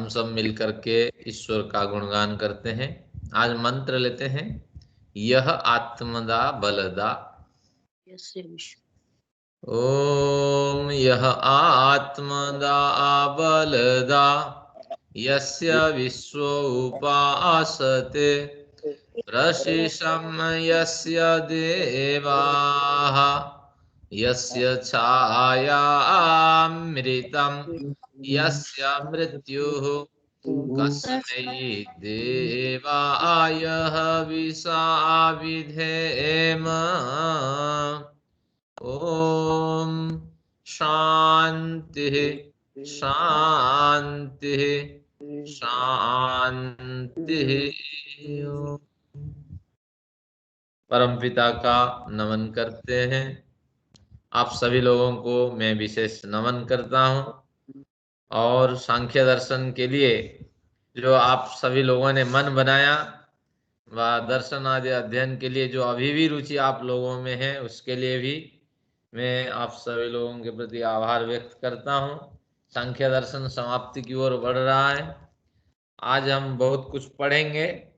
हम सब मिलकर के ईश्वर का गुणगान करते हैं। आज मंत्र लेते हैं, यह आत्मदा बलदा। ओम यह आत्मदा बलदा यस्य विश्व उपासते प्रशिशं यस्य देवाः यस्य छायामृतं यस्य मृत्युः कस्मै देवाय हविषा विधेम। ओम शांति शांति शांति। परमपिता का नमन करते हैं। आप सभी लोगों को मैं विशेष नमन करता हूँ। और सांख्य दर्शन के लिए जो आप सभी लोगों ने मन बनाया व दर्शन आदि अध्ययन के लिए जो अभी भी रुचि आप लोगों में है, उसके लिए भी मैं आप सभी लोगों के प्रति आभार व्यक्त करता हूँ। सांख्य दर्शन समाप्ति की ओर बढ़ रहा है। आज हम बहुत कुछ पढ़ेंगे।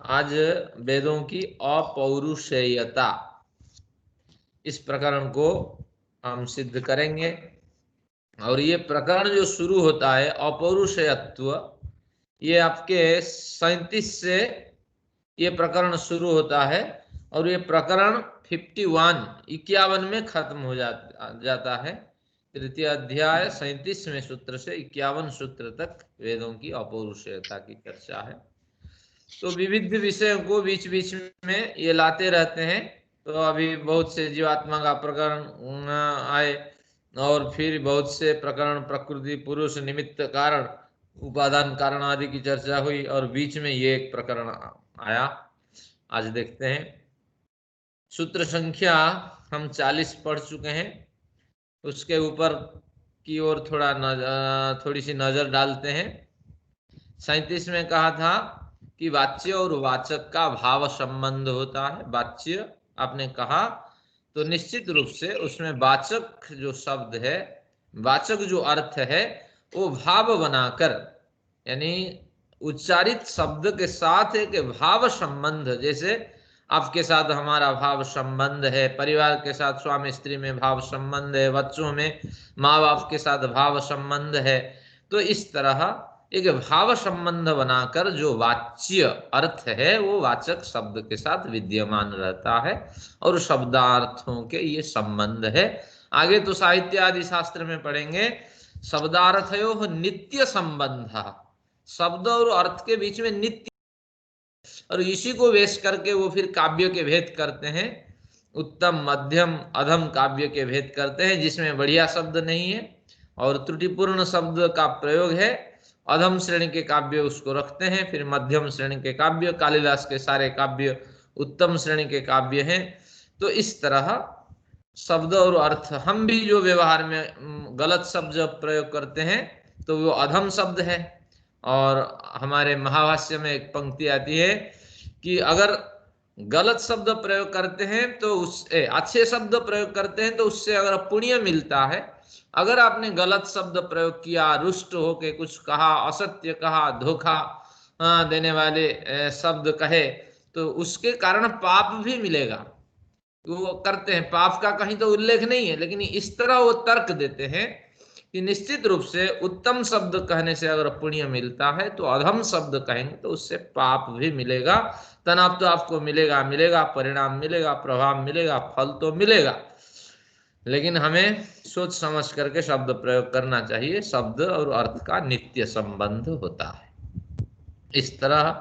आज वेदों की अपौरुषेयता, इस प्रकरण को हम सिद्ध करेंगे। और ये प्रकरण जो शुरू होता है अपौरुषेयत्व, ये आपके 37 से ये प्रकरण शुरू होता है और ये प्रकरण 51 में खत्म हो जाता है। तृतीय अध्याय 37वें सूत्र से 51 सूत्र तक वेदों की अपौरुषेयता की चर्चा है। तो विविध विषयों को बीच बीच में ये लाते रहते हैं। तो अभी बहुत से जीवात्मा का प्रकरण आए और फिर बहुत से प्रकरण प्रकृति पुरुष निमित्त कारण उपादान कारण आदि की चर्चा हुई और बीच में ये एक प्रकरण आया। आज देखते हैं। सूत्र संख्या हम 40 पढ़ चुके हैं। उसके ऊपर की ओर थोड़ी सी नजर डालते हैं। 37 में कहा था कि वाच्य और वाचक का भाव संबंध होता है। वाच्य आपने कहा तो निश्चित रूप से उसमें वाचक जो शब्द है, वाचक जो अर्थ है, वो भाव बनाकर, यानी उच्चारित शब्द के साथ एक भाव संबंध, जैसे आपके साथ हमारा भाव संबंध है, परिवार के साथ स्वामी स्त्री में भाव संबंध है, बच्चों में माँ बाप के साथ भाव संबंध है। तो इस तरह एक भाव संबंध बनाकर जो वाच्य अर्थ है वो वाचक शब्द के साथ विद्यमान रहता है और शब्दार्थों के ये संबंध है। आगे तो साहित्य आदि शास्त्र में पढ़ेंगे, शब्दार्थयोः नित्य संबंध, शब्द और अर्थ के बीच में नित्य, और इसी को वेश करके वो फिर काव्य के भेद करते हैं। उत्तम मध्यम अधम काव्य के भेद करते हैं, जिसमें बढ़िया शब्द नहीं है और त्रुटिपूर्ण शब्द का प्रयोग है। अधम श्रेणी के काव्य उसको रखते हैं। फिर मध्यम श्रेणी के काव्य, कालिदास के सारे काव्य उत्तम श्रेणी के काव्य हैं। तो इस तरह शब्द और अर्थ, हम भी जो व्यवहार में गलत शब्द प्रयोग करते हैं तो वो अधम शब्द है। और हमारे महाभाष्य में एक पंक्ति आती है कि अगर गलत शब्द प्रयोग करते हैं तो उससे अच्छे शब्द प्रयोग करते हैं तो उससे अगर पुण्य मिलता है। अगर आपने गलत शब्द प्रयोग किया, रुष्ट होके कुछ कहा, असत्य कहा, धोखा देने वाले शब्द कहे, तो उसके कारण पाप भी मिलेगा। वो करते हैं, पाप का कहीं तो उल्लेख नहीं है, लेकिन इस तरह वो तर्क देते हैं कि निश्चित रूप से उत्तम शब्द कहने से अगर पुण्य मिलता है तो अधम शब्द कहेंगे तो उससे पाप भी मिलेगा। तनाव तो आपको मिलेगा मिलेगा, परिणाम मिलेगा, प्रभाव मिलेगा, फल तो मिलेगा, लेकिन हमें सोच समझ करके शब्द प्रयोग करना चाहिए। शब्द और अर्थ का नित्य संबंध होता है। इस तरह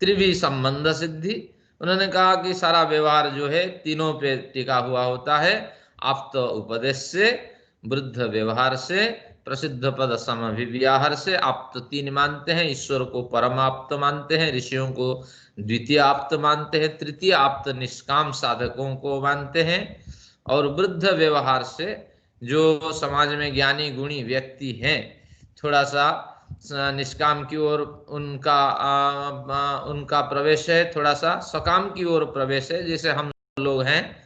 त्रिवी संबंध सिद्धि, उन्होंने कहा कि सारा व्यवहार जो है तीनों पे टिका हुआ होता है। आप्त उपदेश से, वृद्ध व्यवहार से, प्रसिद्ध पद समभिव्याहार से। आप्त 3 मानते हैं, ईश्वर को परमाप्त मानते हैं, ऋषियों को द्वितीय आप्त मानते हैं, तृतीय आप्त निष्काम साधकों को मानते हैं। और वृद्ध व्यवहार से जो समाज में ज्ञानी गुणी व्यक्ति हैं, थोड़ा सा निष्काम की ओर उनका प्रवेश है, थोड़ा सा सकाम की ओर प्रवेश है। जैसे हम लोग हैं,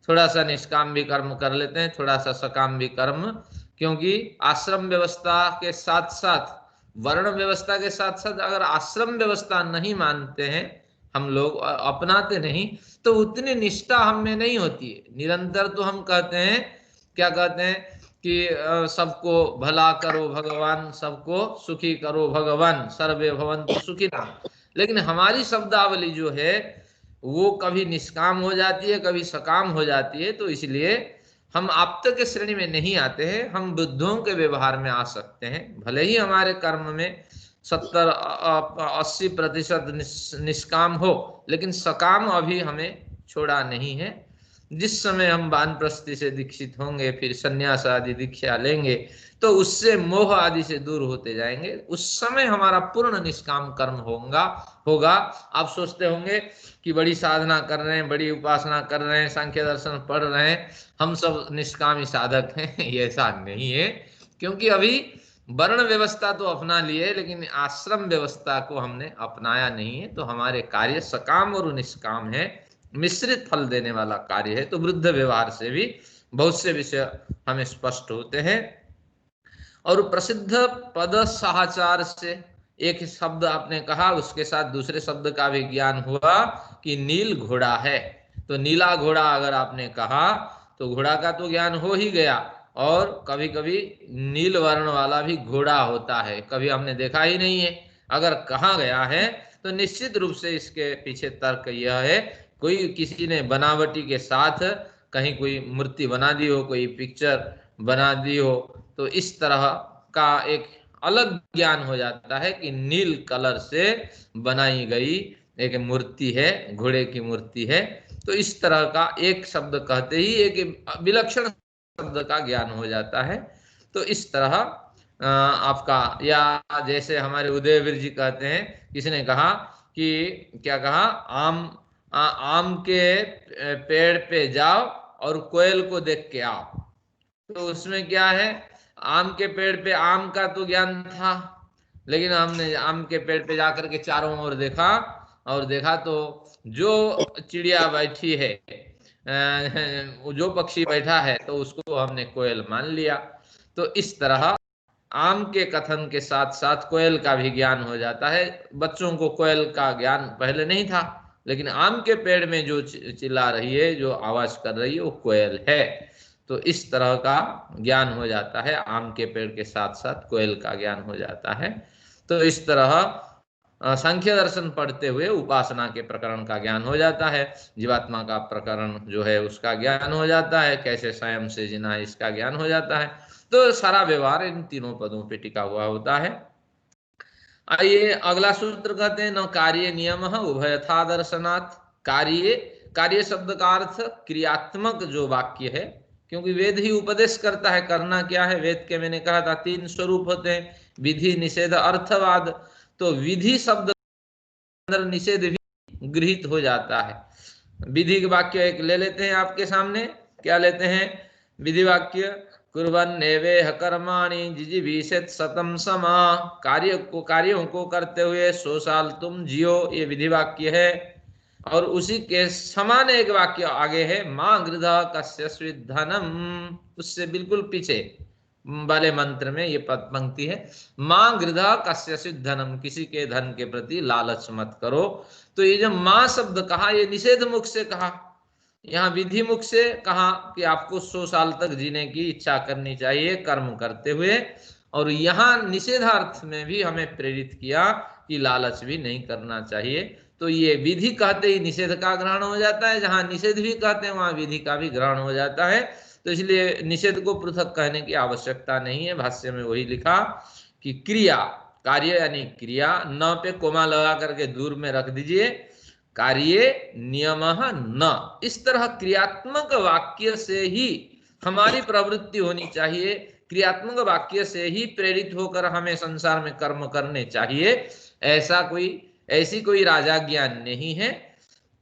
थोड़ा सा निष्काम भी कर्म कर लेते हैं, थोड़ा सा सकाम भी कर्म, क्योंकि आश्रम व्यवस्था के साथ साथ वर्ण व्यवस्था के साथ साथ अगर आश्रम व्यवस्था नहीं मानते हैं हम लोग, अपनाते नहीं, तो उतनी निष्ठा हम में नहीं होती है। निरंतर तो हम कहते हैं, क्या कहते हैं कि सबको भला करो भगवान, सबको सुखी करो भगवान, सर्वे भवन्तु सुखिनः। लेकिन हमारी शब्दावली जो है वो कभी निष्काम हो जाती है, कभी सकाम हो जाती है। तो इसलिए हम आप्त के श्रेणी में नहीं आते हैं, हम बुद्धों के व्यवहार में आ सकते हैं। भले ही हमारे कर्म में 70-80% निष्काम हो, लेकिन सकाम अभी हमें छोड़ा नहीं है। जिस समय हम वानप्रस्थि से दीक्षित होंगे, फिर संन्यास आदि दीक्षा लेंगे, तो उससे मोह आदि से दूर होते जाएंगे। उस समय हमारा पूर्ण निष्काम कर्म होगा। आप सोचते होंगे कि बड़ी साधना कर रहे हैं, बड़ी उपासना कर रहे हैं, सांख्य दर्शन पढ़ रहे हैं, हम सब निष्कामी साधक हैं। ये ऐसा नहीं है, क्योंकि अभी वर्ण व्यवस्था तो अपना लिए, लेकिन आश्रम व्यवस्था को हमने अपनाया नहीं है। तो हमारे कार्य सकाम और निष्काम है, मिश्रित फल देने वाला कार्य है। तो वृद्ध व्यवहार से भी बहुत से विषय हमें स्पष्ट होते हैं। और प्रसिद्ध पद साहचार से एक शब्द आपने कहा, उसके साथ दूसरे शब्द का भी ज्ञान हुआ कि नील घोड़ा है। तो नीला घोड़ा अगर आपने कहा तो घोड़ा का तो ज्ञान हो ही गया, और कभी कभी नील वर्ण वाला भी घोड़ा होता है, कभी हमने देखा ही नहीं है। अगर कहा गया है तो निश्चित रूप से इसके पीछे तर्क यह है, कोई किसी ने बनावटी के साथ कहीं कोई मूर्ति बना दी हो, कोई पिक्चर बना दी हो, तो इस तरह का एक अलग ज्ञान हो जाता है कि नील कलर से बनाई गई एक मूर्ति है, घोड़े की मूर्ति है। तो इस तरह का एक शब्द कहते ही एक विलक्षण शब्द का ज्ञान हो जाता है। तो इस तरह आपका, या जैसे हमारे उदयवीर जी कहते हैं, किसी ने कहा कि क्या कहा, आम के पेड़ पे जाओ और कोयल को देख के आओ। तो उसमें क्या है, आम के पेड़ पे आम का तो ज्ञान था, लेकिन हमने आम के पेड़ पे जाकर के चारों ओर देखा, और देखा तो जो चिड़िया बैठी है, जो पक्षी बैठा है, तो उसको हमने कोयल मान लिया। तो इस तरह आम के कथन के साथ साथ कोयल का भी ज्ञान हो जाता है। बच्चों को कोयल का ज्ञान पहले नहीं था, लेकिन आम के पेड़ में जो चिल्ला रही है, जो आवाज कर रही है, वो कोयल है। तो इस तरह का ज्ञान हो जाता है, आम के पेड़ के साथ साथ कोयल का ज्ञान हो जाता है। तो इस तरह सांख्य दर्शन पढ़ते हुए उपासना के प्रकरण का ज्ञान हो जाता है, जीवात्मा का प्रकरण जो है उसका ज्ञान हो जाता है, कैसे स्वयं से जीना इसका ज्ञान हो जाता है। तो सारा व्यवहार इन तीनों पदों पे टिका हुआ होता है। आइए अगला सूत्र कहते हैं, न कार्य नियम उभयथा दर्शनात्। कार्य शब्द का अर्थ क्रियात्मक जो वाक्य है, क्योंकि वेद ही उपदेश करता है करना क्या है। वेद के मैंने कहा था 3 स्वरूप होते हैं, विधि, निषेध, अर्थवाद। तो विधि शब्द अंदर निषेध भी गृहीत हो जाता है। विधि के वाक्य एक ले लेते हैं आपके सामने, क्या लेते हैं विधि वाक्य, कुर्वन्नेवेह कर्माणि जिजीविषेत् शतं समा। कार्यों को करते हुए 100 साल तुम जियो, ये विधि वाक्य है। और उसी के समान एक वाक्य आगे है, मां गृधा कस्यचित् धनम, उससे बिल्कुल पीछे वाले मंत्र में ये पंक्ति है, मां गृधा कस्यचित् धनम, किसी के धन के प्रति लालच मत करो। तो ये जो मां शब्द कहा, ये निषेध मुख से कहा, यहाँ विधि मुख से कहा कि आपको 100 साल तक जीने की इच्छा करनी चाहिए कर्म करते हुए। और यहाँ निषेधार्थ में भी हमें प्रेरित किया कि लालच भी नहीं करना चाहिए। तो ये विधि कहते ही निषेध का ग्रहण हो जाता है, जहां निषेध भी कहते हैं वहां विधि का भी ग्रहण हो जाता है। तो इसलिए निषेध को पृथक कहने की आवश्यकता नहीं है। भाष्य में वही लिखा कि क्रिया, कार्य यानी क्रिया, न पे कोमा लगा करके दूर में रख दीजिए, कार्य नियम न। इस तरह क्रियात्मक वाक्य से ही हमारी प्रवृत्ति होनी चाहिए, क्रियात्मक वाक्य से ही प्रेरित होकर हमें संसार में कर्म करने चाहिए। ऐसी कोई राजा ज्ञान नहीं है।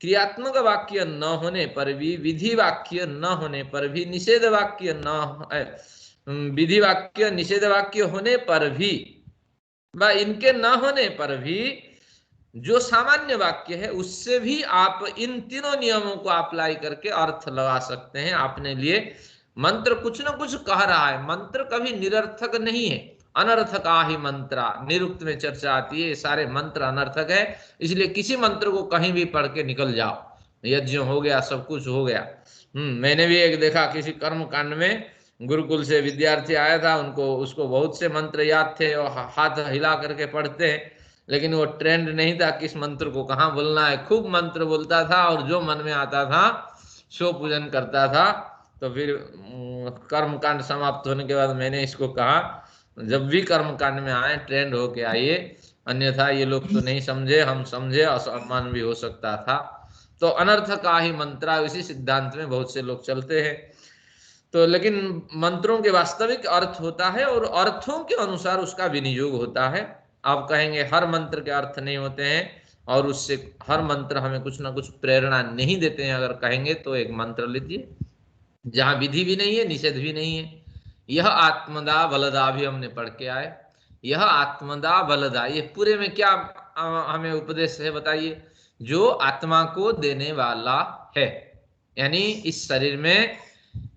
क्रियात्मक वाक्य न होने पर भी, विधि वाक्य न होने पर भी, निषेध वाक्य न विधि वाक्य निषेध वाक्य होने पर भी, व इनके न होने पर भी जो सामान्य वाक्य है उससे भी आप इन तीनों नियमों को अप्लाई करके अर्थ लगा सकते हैं अपने लिए। मंत्र कुछ ना कुछ कह रहा है, मंत्र कभी निरर्थक नहीं है। अनर्थका ही मंत्रा, निरुक्त में चर्चा आती है, ये सारे मंत्र अनर्थक है, इसलिए किसी मंत्र को कहीं भी पढ़ के निकल जाओ, यज्ञ हो गया, सब कुछ हो गया। मैंने भी एक देखा किसी कर्म कांड में, गुरुकुल से विद्यार्थी आया था, उनको उसको बहुत से मंत्र याद थे और हाथ हिला करके पढ़ते हैं, लेकिन वो ट्रेंड नहीं था किस मंत्र को कहाँ बोलना है, खूब मंत्र बोलता था और जो मन में आता था सो पूजन करता था। तो फिर कर्म कांड समाप्त होने के बाद मैंने इसको कहा, जब भी कर्म कांड में आए ट्रेंड होके आइए, अन्यथा ये लोग तो नहीं समझे, हम समझे, असम्मान भी हो सकता था। तो अनर्थ का ही मंत्रा, इसी सिद्धांत में बहुत से लोग चलते हैं। तो लेकिन मंत्रों के वास्तविक अर्थ होता है और अर्थों के अनुसार उसका विनियोग होता है। आप कहेंगे हर मंत्र के अर्थ नहीं होते हैं और उससे हर मंत्र हमें कुछ ना कुछ प्रेरणा नहीं देते हैं, अगर कहेंगे तो एक मंत्र लीजिए जहां विधि भी नहीं है, निषेध भी नहीं है। यह आत्मदा बलदा भी हमने पढ़ के आए, यह आत्मदा बलदा, ये पूरे में क्या हमें उपदेश है बताइए? जो आत्मा को देने वाला है, यानी इस शरीर में,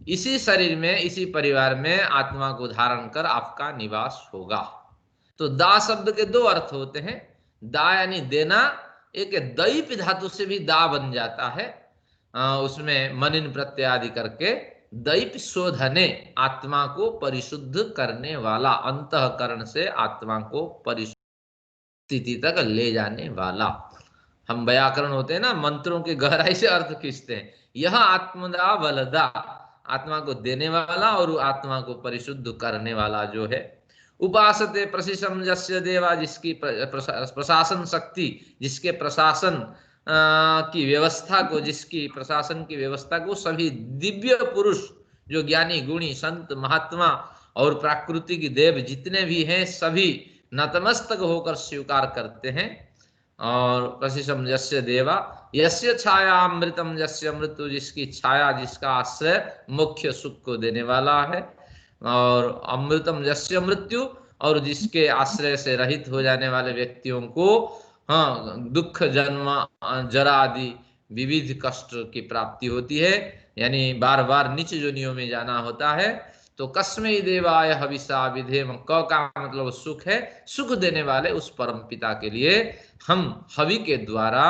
इसी शरीर में, इसी परिवार में आत्मा को धारण कर आपका निवास होगा। तो दा शब्द के दो अर्थ होते हैं। दा यानी देना, एक दैप धातु से भी दा बन जाता है, उसमें मनिन प्रत्यय आदि करके, दैप शोधने, आत्मा को परिशुद्ध करने वाला, अंतःकरण से आत्मा को परिशुद्ध स्थिति तक ले जाने वाला। हम व्याकरण होते हैं ना, मंत्रों के गहराई से अर्थ खींचते हैं। यह आत्मदा बलदा, आत्मा को देने वाला और आत्मा को परिशुद्ध करने वाला जो है। उपासते प्रशिशम जस्य देवा, जिसकी प्रशासन शक्ति, जिसके प्रशासन की व्यवस्था को, जिसकी प्रशासन की व्यवस्था को सभी दिव्य पुरुष, जो ज्ञानी गुणी संत महात्मा और प्राकृतिक देव जितने भी हैं, सभी नतमस्तक होकर स्वीकार करते हैं। और प्रशिशम यस्य देवा, यस्य छाया अमृतम यस्य मृत्यु, जिसकी छाया, जिसका आश्रय मुख्य सुख को देने वाला है। और अमृतम यस्य मृत्यु, और जिसके आश्रय से रहित हो जाने वाले व्यक्तियों को दुख, जन्म, जरा आदि विविध कष्ट की प्राप्ति होती है, यानी बार बार नीच योनियों में जाना होता है। तो कस्मै देवाय हविषा विधेम, क का मतलब सुख है, सुख देने वाले उस परम पिता के लिए हम हवि के द्वारा,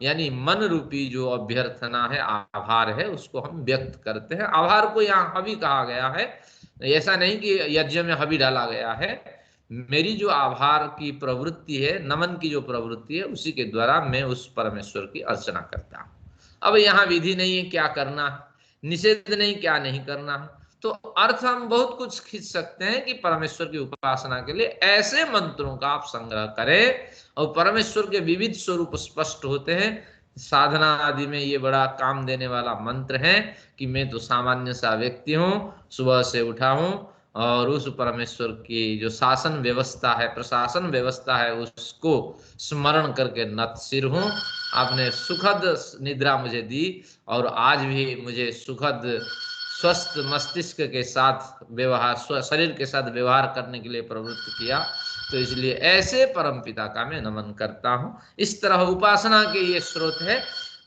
यानी मन रूपी जो अभ्यर्थना है, आभार है, उसको हम व्यक्त करते हैं। आभार को यहाँ हवि कहा गया है, ऐसा नहीं कि यज्ञ में हवि डाला गया है। मेरी जो आभार की प्रवृत्ति है, नमन की जो प्रवृत्ति है, उसी के द्वारा मैं उस परमेश्वर की अर्चना करता हूँ। अब यहाँ विधि नहीं है क्या करना है, निषेध नहीं क्या नहीं करना है, तो अर्थ हम बहुत कुछ खींच सकते हैं कि परमेश्वर की उपासना के लिए ऐसे मंत्रों का आप संग्रह करें, और परमेश्वर के विविध स्वरूप स्पष्ट होते हैं। साधना आदि में ये बड़ा काम देने वाला मंत्र है कि मैं तो सामान्य सा व्यक्ति हूँ, सुबह से उठा हूँ और उस परमेश्वर की जो शासन व्यवस्था है, प्रशासन व्यवस्था है, उसको स्मरण करके नत सिर हूँ। आपने सुखद निद्रा मुझे दी और आज भी मुझे सुखद स्वस्थ मस्तिष्क के साथ व्यवहार, शरीर के साथ व्यवहार करने के लिए प्रवृत्त किया, तो इसलिए ऐसे परम पिता का मैं नमन करता हूँ। इस तरह उपासना के ये स्रोत है।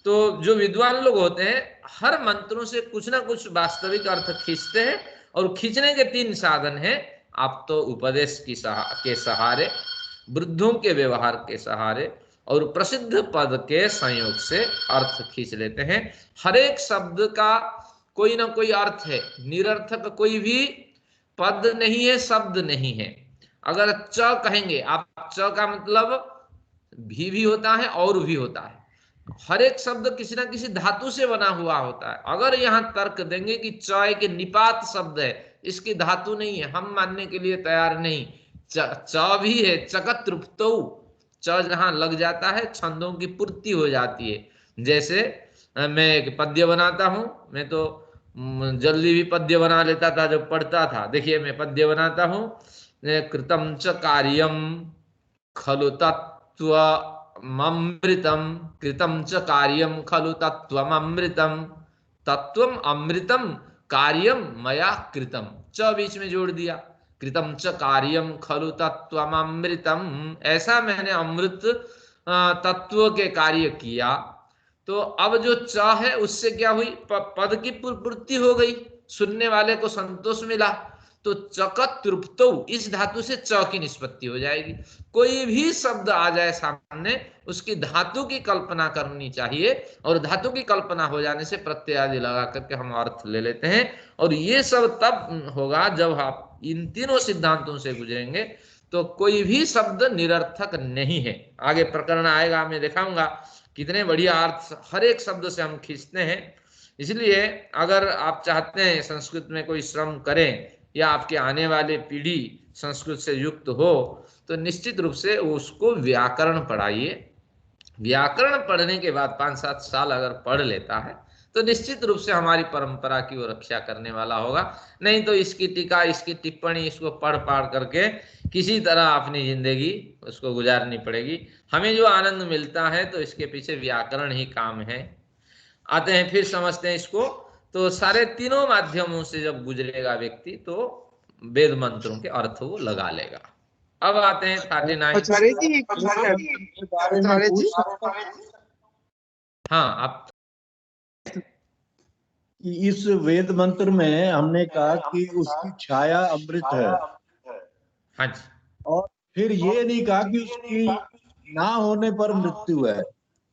तो जो विद्वान लोग होते हैं, हर मंत्रों से कुछ ना कुछ वास्तविक अर्थ खींचते हैं, और खींचने के तीन साधन हैं। आप तो उपदेश के सहारे, वृद्धों के व्यवहार के सहारे और प्रसिद्ध पद के संयोग से अर्थ खींच लेते हैं। हर एक शब्द का कोई ना कोई अर्थ है, निरर्थक कोई भी पद नहीं है, शब्द नहीं है। अगर च कहेंगे आप, च का मतलब भी होता है और भी होता है। हर एक शब्द किसी ना किसी धातु से बना हुआ होता है। अगर यहाँ तर्क देंगे कि च एक निपात शब्द है, इसकी धातु नहीं है, हम मानने के लिए तैयार नहीं। च भी है, चकत्रुप्तो, च जहां लग जाता है छंदों की पूर्ति हो जाती है। जैसे मैं एक पद्य बनाता हूं, मैं तो जल्दी भी पद्य बना लेता था जब पढ़ता था। देखिए मैं पद्य बनाता हूं, कृतम च कार्यम खलु तत्त्वममृतम, कृतम च कार्यम खलु तत्त्वममृतम, तत्त्वम अमृतम कार्यम मया कृतम, च बीच में जोड़ दिया, कृतम च कार्यम खलु तत्त्वममृतम, ऐसा मैंने अमृत तत्व के कार्य किया। तो अब जो च है उससे क्या हुई, पद की पूर्ति हो गई, सुनने वाले को संतोष मिला। तो चकत तृप्तो, इस धातु से च की निष्पत्ति हो जाएगी। कोई भी शब्द आ जाए सामने, उसकी धातु की कल्पना करनी चाहिए, और धातु की कल्पना हो जाने से प्रत्यय आदि लगा करके हम अर्थ ले लेते हैं। और ये सब तब होगा जब आप इन तीनों सिद्धांतों से गुजरेंगे, तो कोई भी शब्द निरर्थक नहीं है। आगे प्रकरण आएगा, मैं दिखाऊंगा कितने बढ़िया अर्थ हर एक शब्द से हम खींचते हैं। इसलिए अगर आप चाहते हैं संस्कृत में कोई श्रम करें, या आपके आने वाले पीढ़ी संस्कृत से युक्त हो, तो निश्चित रूप से उसको व्याकरण पढ़ाइए। व्याकरण पढ़ने के बाद 5-7 साल अगर पढ़ लेता है, तो निश्चित रूप से हमारी परंपरा की वो रक्षा करने वाला होगा। नहीं तो इसकी टीका, इसकी टिप्पणी, इसको पढ़ पाढ़ करके किसी तरह अपनी जिंदगी उसको गुजारनी पड़ेगी। हमें जो आनंद मिलता है, तो इसके पीछे व्याकरण ही काम है। आते हैं, फिर समझते हैं इसको। तो सारे तीनों माध्यमों से जब गुजरेगा व्यक्ति, तो वेद मंत्रों के अर्थ वो लगा लेगा। अब आते हैं 39। आचार्य जी, आचार्य जी, हाँ, आप इस वेद मंत्र में हमने कहा कि उसकी छाया अमृत है, हाँ जी, और फिर ये नहीं कहा कि उसकी ना होने पर मृत्यु है।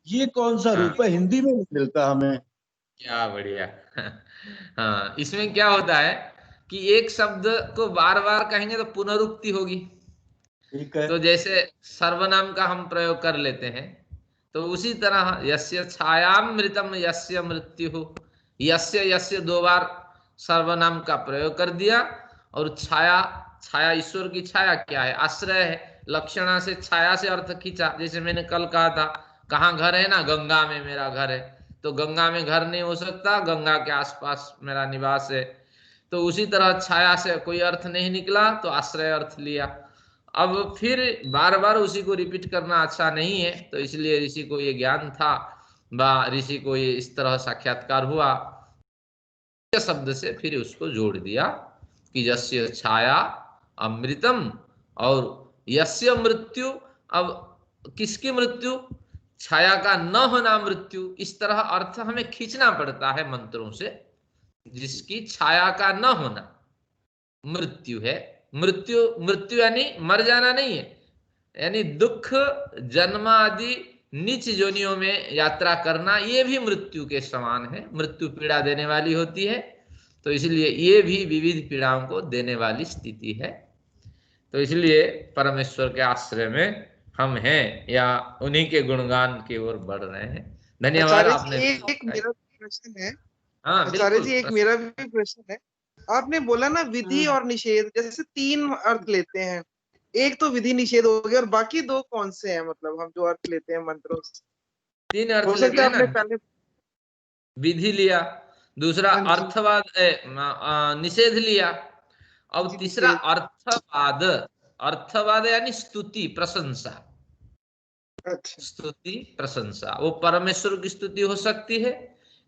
ये कौन सा रूप है? हिंदी में नहीं मिलता हमें। क्या बढ़िया। हाँ, इसमें क्या होता है कि एक शब्द को बार बार कहेंगे तो पुनरुक्ति होगी। ठीक है। तो जैसे सर्वनाम का हम प्रयोग कर लेते हैं, तो उसी तरह यस्य छायामृतम यस्य मृत्यु, यस्य यस्य 2 बार सर्वनाम का प्रयोग कर दिया। और छाया, छाया ईश्वर की छाया क्या है? आश्रय है। लक्षणा से छाया से अर्थ खींचा। जैसे मैंने कल कहा था, कहाँ घर है ना, गंगा में मेरा घर है। तो गंगा में घर नहीं हो सकता, गंगा के आसपास मेरा निवास है। तो उसी तरह छाया से कोई अर्थ नहीं निकला, तो आश्रय अर्थ लिया। अब फिर बार बार उसी को रिपीट करना अच्छा नहीं है, तो इसलिए ऋषि को ये ज्ञान था, ऋषि को ये इस तरह साक्षात्कार हुआ, शब्द से फिर उसको जोड़ दिया कि यस्य छाया अमृतम और यस्य मृत्यु। अब किसकी मृत्यु? छाया का न होना मृत्यु। इस तरह अर्थ हमें खींचना पड़ता है मंत्रों से। जिसकी छाया का न होना मृत्यु है। मृत्यु, मृत्यु यानी मर जाना नहीं है, यानी दुख, जन्म आदि नीच योनियों में यात्रा करना, ये भी मृत्यु के समान है। मृत्यु पीड़ा देने वाली होती है, तो इसलिए ये भी विविध पीड़ाओं को देने वाली स्थिति है। तो इसलिए परमेश्वर के आश्रय में हम हैं, या उन्हीं के गुणगान की ओर बढ़ रहे हैं। धन्यवाद। आपने एक मेरा प्रश्न है। हाँ, आचार्य जी, एक मेरा भी प्रश्न है। आपने बोला ना विधि और निषेध, जैसे 3 अर्थ लेते हैं। एक तो विधि निषेध हो गया, और बाकी 2 कौन से हैं? मतलब हम जो अर्थ लेते हैं मंत्रों से, 3 अर्थ हो सकता है आपने पहले विधि लिया, दूसरा अर्थवाद निषेध लिया, अब तीसरा अर्थवाद। अर्थवाद यानी स्तुति, प्रशंसा। अच्छा, स्तुति, प्रशंसा, वो परमेश्वर की स्तुति हो सकती है,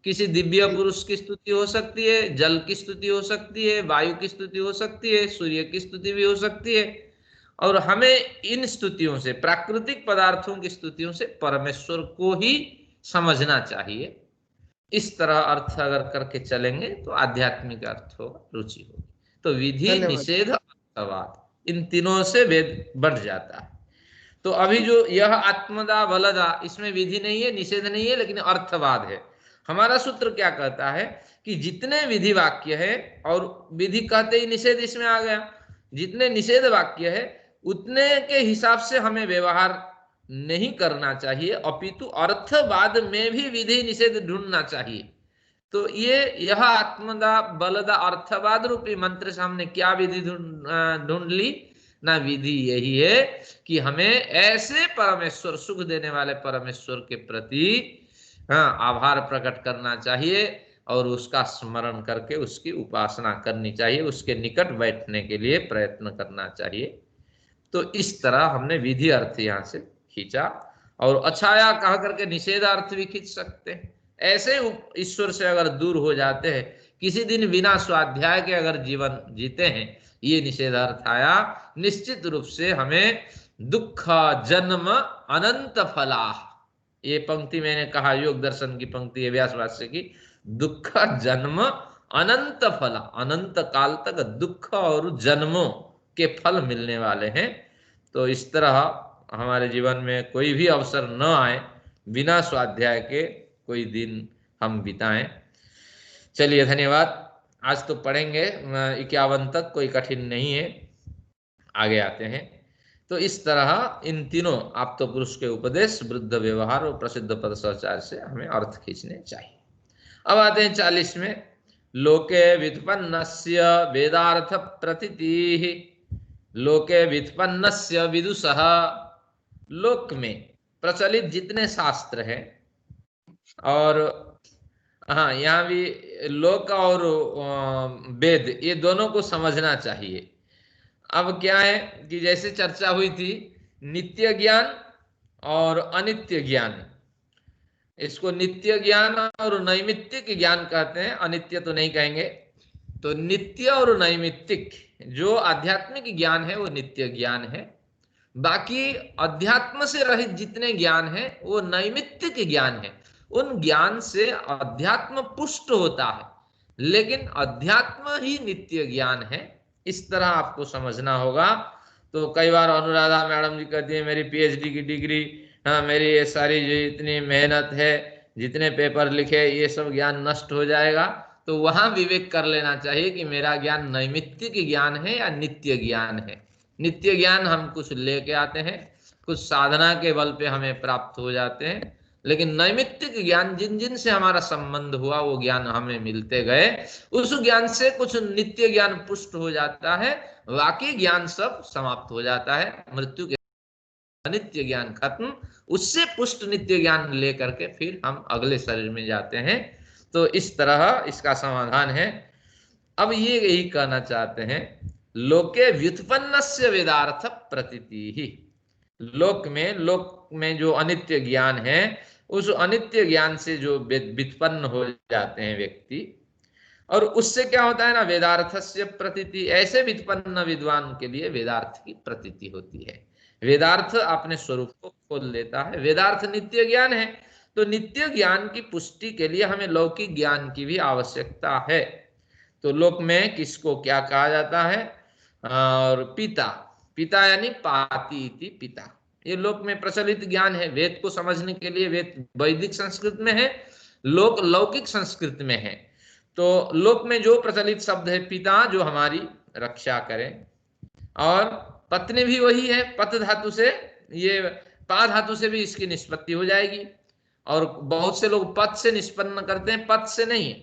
किसी दिव्य पुरुष की स्तुति हो सकती है, जल की स्तुति हो सकती है, वायु की स्तुति हो सकती है, सूर्य की स्तुति भी हो सकती है। और हमें इन स्तुतियों से, प्राकृतिक पदार्थों की स्तुतियों से परमेश्वर को ही समझना चाहिए। इस तरह अर्थ अगर करके चलेंगे, तो आध्यात्मिक अर्थ होगा, रुचि होगी। तो विधि, निषेध, अर्थवाद, इन तीनों से वेद बढ़ जाता है। तो अभी जो यह आत्मदा बलदा, इसमें विधि नहीं है, निषेध नहीं है, लेकिन अर्थवाद है। हमारा सूत्र क्या कहता है कि जितने विधि वाक्य है, और विधि कहते ही निषेध इसमें आ गया, जितने निषेध वाक्य है उतने के हिसाब से हमें व्यवहार नहीं करना चाहिए, अपितु अर्थवाद में भी विधि निषेध ढूंढना चाहिए। तो ये यह आत्मदा बलदा अर्थवाद रूपी मंत्र से हमने क्या विधि ढूंढ ली ना? विधि यही है कि हमें ऐसे परमेश्वर, सुख देने वाले परमेश्वर के प्रति आभार प्रकट करना चाहिए, और उसका स्मरण करके उसकी उपासना करनी चाहिए, उसके निकट बैठने के लिए प्रयत्न करना चाहिए। तो इस तरह हमने विधि अर्थ यहां से खींचा, और अछाया कह करके निषेध अर्थ भी खींच सकते हैं। ऐसे ईश्वर से अगर दूर हो जाते हैं, किसी दिन बिना स्वाध्याय के अगर जीवन जीते हैं, ये निषेध अर्थ आया। निश्चित रूप से हमें दुख जन्म अनंत फला, ये पंक्ति मैंने कहा योग दर्शन की पंक्ति है, व्यास भाष्य की। दुख जन्म अनंत फल, अनंत काल तक दुख और जन्मों के फल मिलने वाले हैं। तो इस तरह हमारे जीवन में कोई भी अवसर न आए बिना स्वाध्याय के कोई दिन हम बिताएं। चलिए धन्यवाद। आज तो पढ़ेंगे 51 तक, कोई कठिन नहीं है। आगे आते हैं। तो इस तरह इन तीनों आप तो पुरुष के उपदेश, वृद्ध व्यवहार और प्रसिद्ध पद सदाचार से हमें अर्थ खींचने चाहिए। अब आते हैं 40 में। लोके व्युत्पन्नस्य वेदार्थ प्रतीतिः, लोके व्युत्पन्नस्य विदुषः। लोक में प्रचलित जितने शास्त्र हैं, और हाँ यहाँ भी लोक और वेद ये दोनों को समझना चाहिए। अब क्या है कि जैसे चर्चा हुई थी नित्य ज्ञान और अनित्य ज्ञान, इसको नित्य ज्ञान और नैमित्तिक ज्ञान कहते हैं, अनित्य तो नहीं कहेंगे। तो नित्य और नैमित्तिक जो आध्यात्मिक ज्ञान है वो नित्य ज्ञान है, बाकी अध्यात्म से रहित जितने ज्ञान है वो नैमित्तिक ज्ञान है। उन ज्ञान से अध्यात्म पुष्ट होता है, लेकिन अध्यात्म ही नित्य ज्ञान है। इस तरह आपको समझना होगा। तो कई बार अनुराधा मैडम जी कहती है मेरी पीएचडी की डिग्री, हाँ मेरी ये सारी जो इतनी मेहनत है, जितने पेपर लिखे, ये सब ज्ञान नष्ट हो जाएगा। तो वहां विवेक कर लेना चाहिए कि मेरा ज्ञान नैमित्तिक ज्ञान है या नित्य ज्ञान है। नित्य ज्ञान हम कुछ लेके आते हैं, कुछ साधना के बल पे हमें प्राप्त हो जाते हैं, लेकिन नैमित्तिक ज्ञान जिन जिन से हमारा संबंध हुआ वो ज्ञान हमें मिलते गए, उस ज्ञान से कुछ नित्य ज्ञान पुष्ट हो जाता है, बाकी ज्ञान सब समाप्त हो जाता है। मृत्यु के अनित्य ज्ञान खत्म, उससे पुष्ट नित्य ज्ञान लेकर के फिर हम अगले शरीर में जाते हैं। तो इस तरह इसका समाधान है। अब ये यही कहना चाहते हैं, लोके व्युत्पन्नस्य वेदार्थ प्रतीतिः। लोक में जो अनित्य ज्ञान है, उस अनित्य ज्ञान से जो व्युत्पन्न हो जाते हैं व्यक्ति, और उससे क्या होता है ना, वेदार्थस्य प्रतीति। ऐसे व्युत्पन्न विद्वान के लिए वेदार्थ की प्रतीति होती है। वेदार्थ अपने स्वरूप को खोल लेता है। वेदार्थ नित्य ज्ञान है, तो नित्य ज्ञान की पुष्टि के लिए हमें लौकिक ज्ञान की भी आवश्यकता है। तो लोक में किसको क्या कहा जाता है, और पिता, पिता यानी पाति इति पिता, ये लोक में प्रचलित ज्ञान है। वेद को समझने के लिए, वेद वैदिक संस्कृत में है, लोक लौकिक संस्कृत में है। तो लोक में जो प्रचलित शब्द है पिता, जो हमारी रक्षा करें, और पत्नी भी वही है, पत धातु से, ये पा धातु से भी इसकी निष्पत्ति हो जाएगी। और बहुत से लोग पद से निष्पन्न करते हैं, पद से नहीं,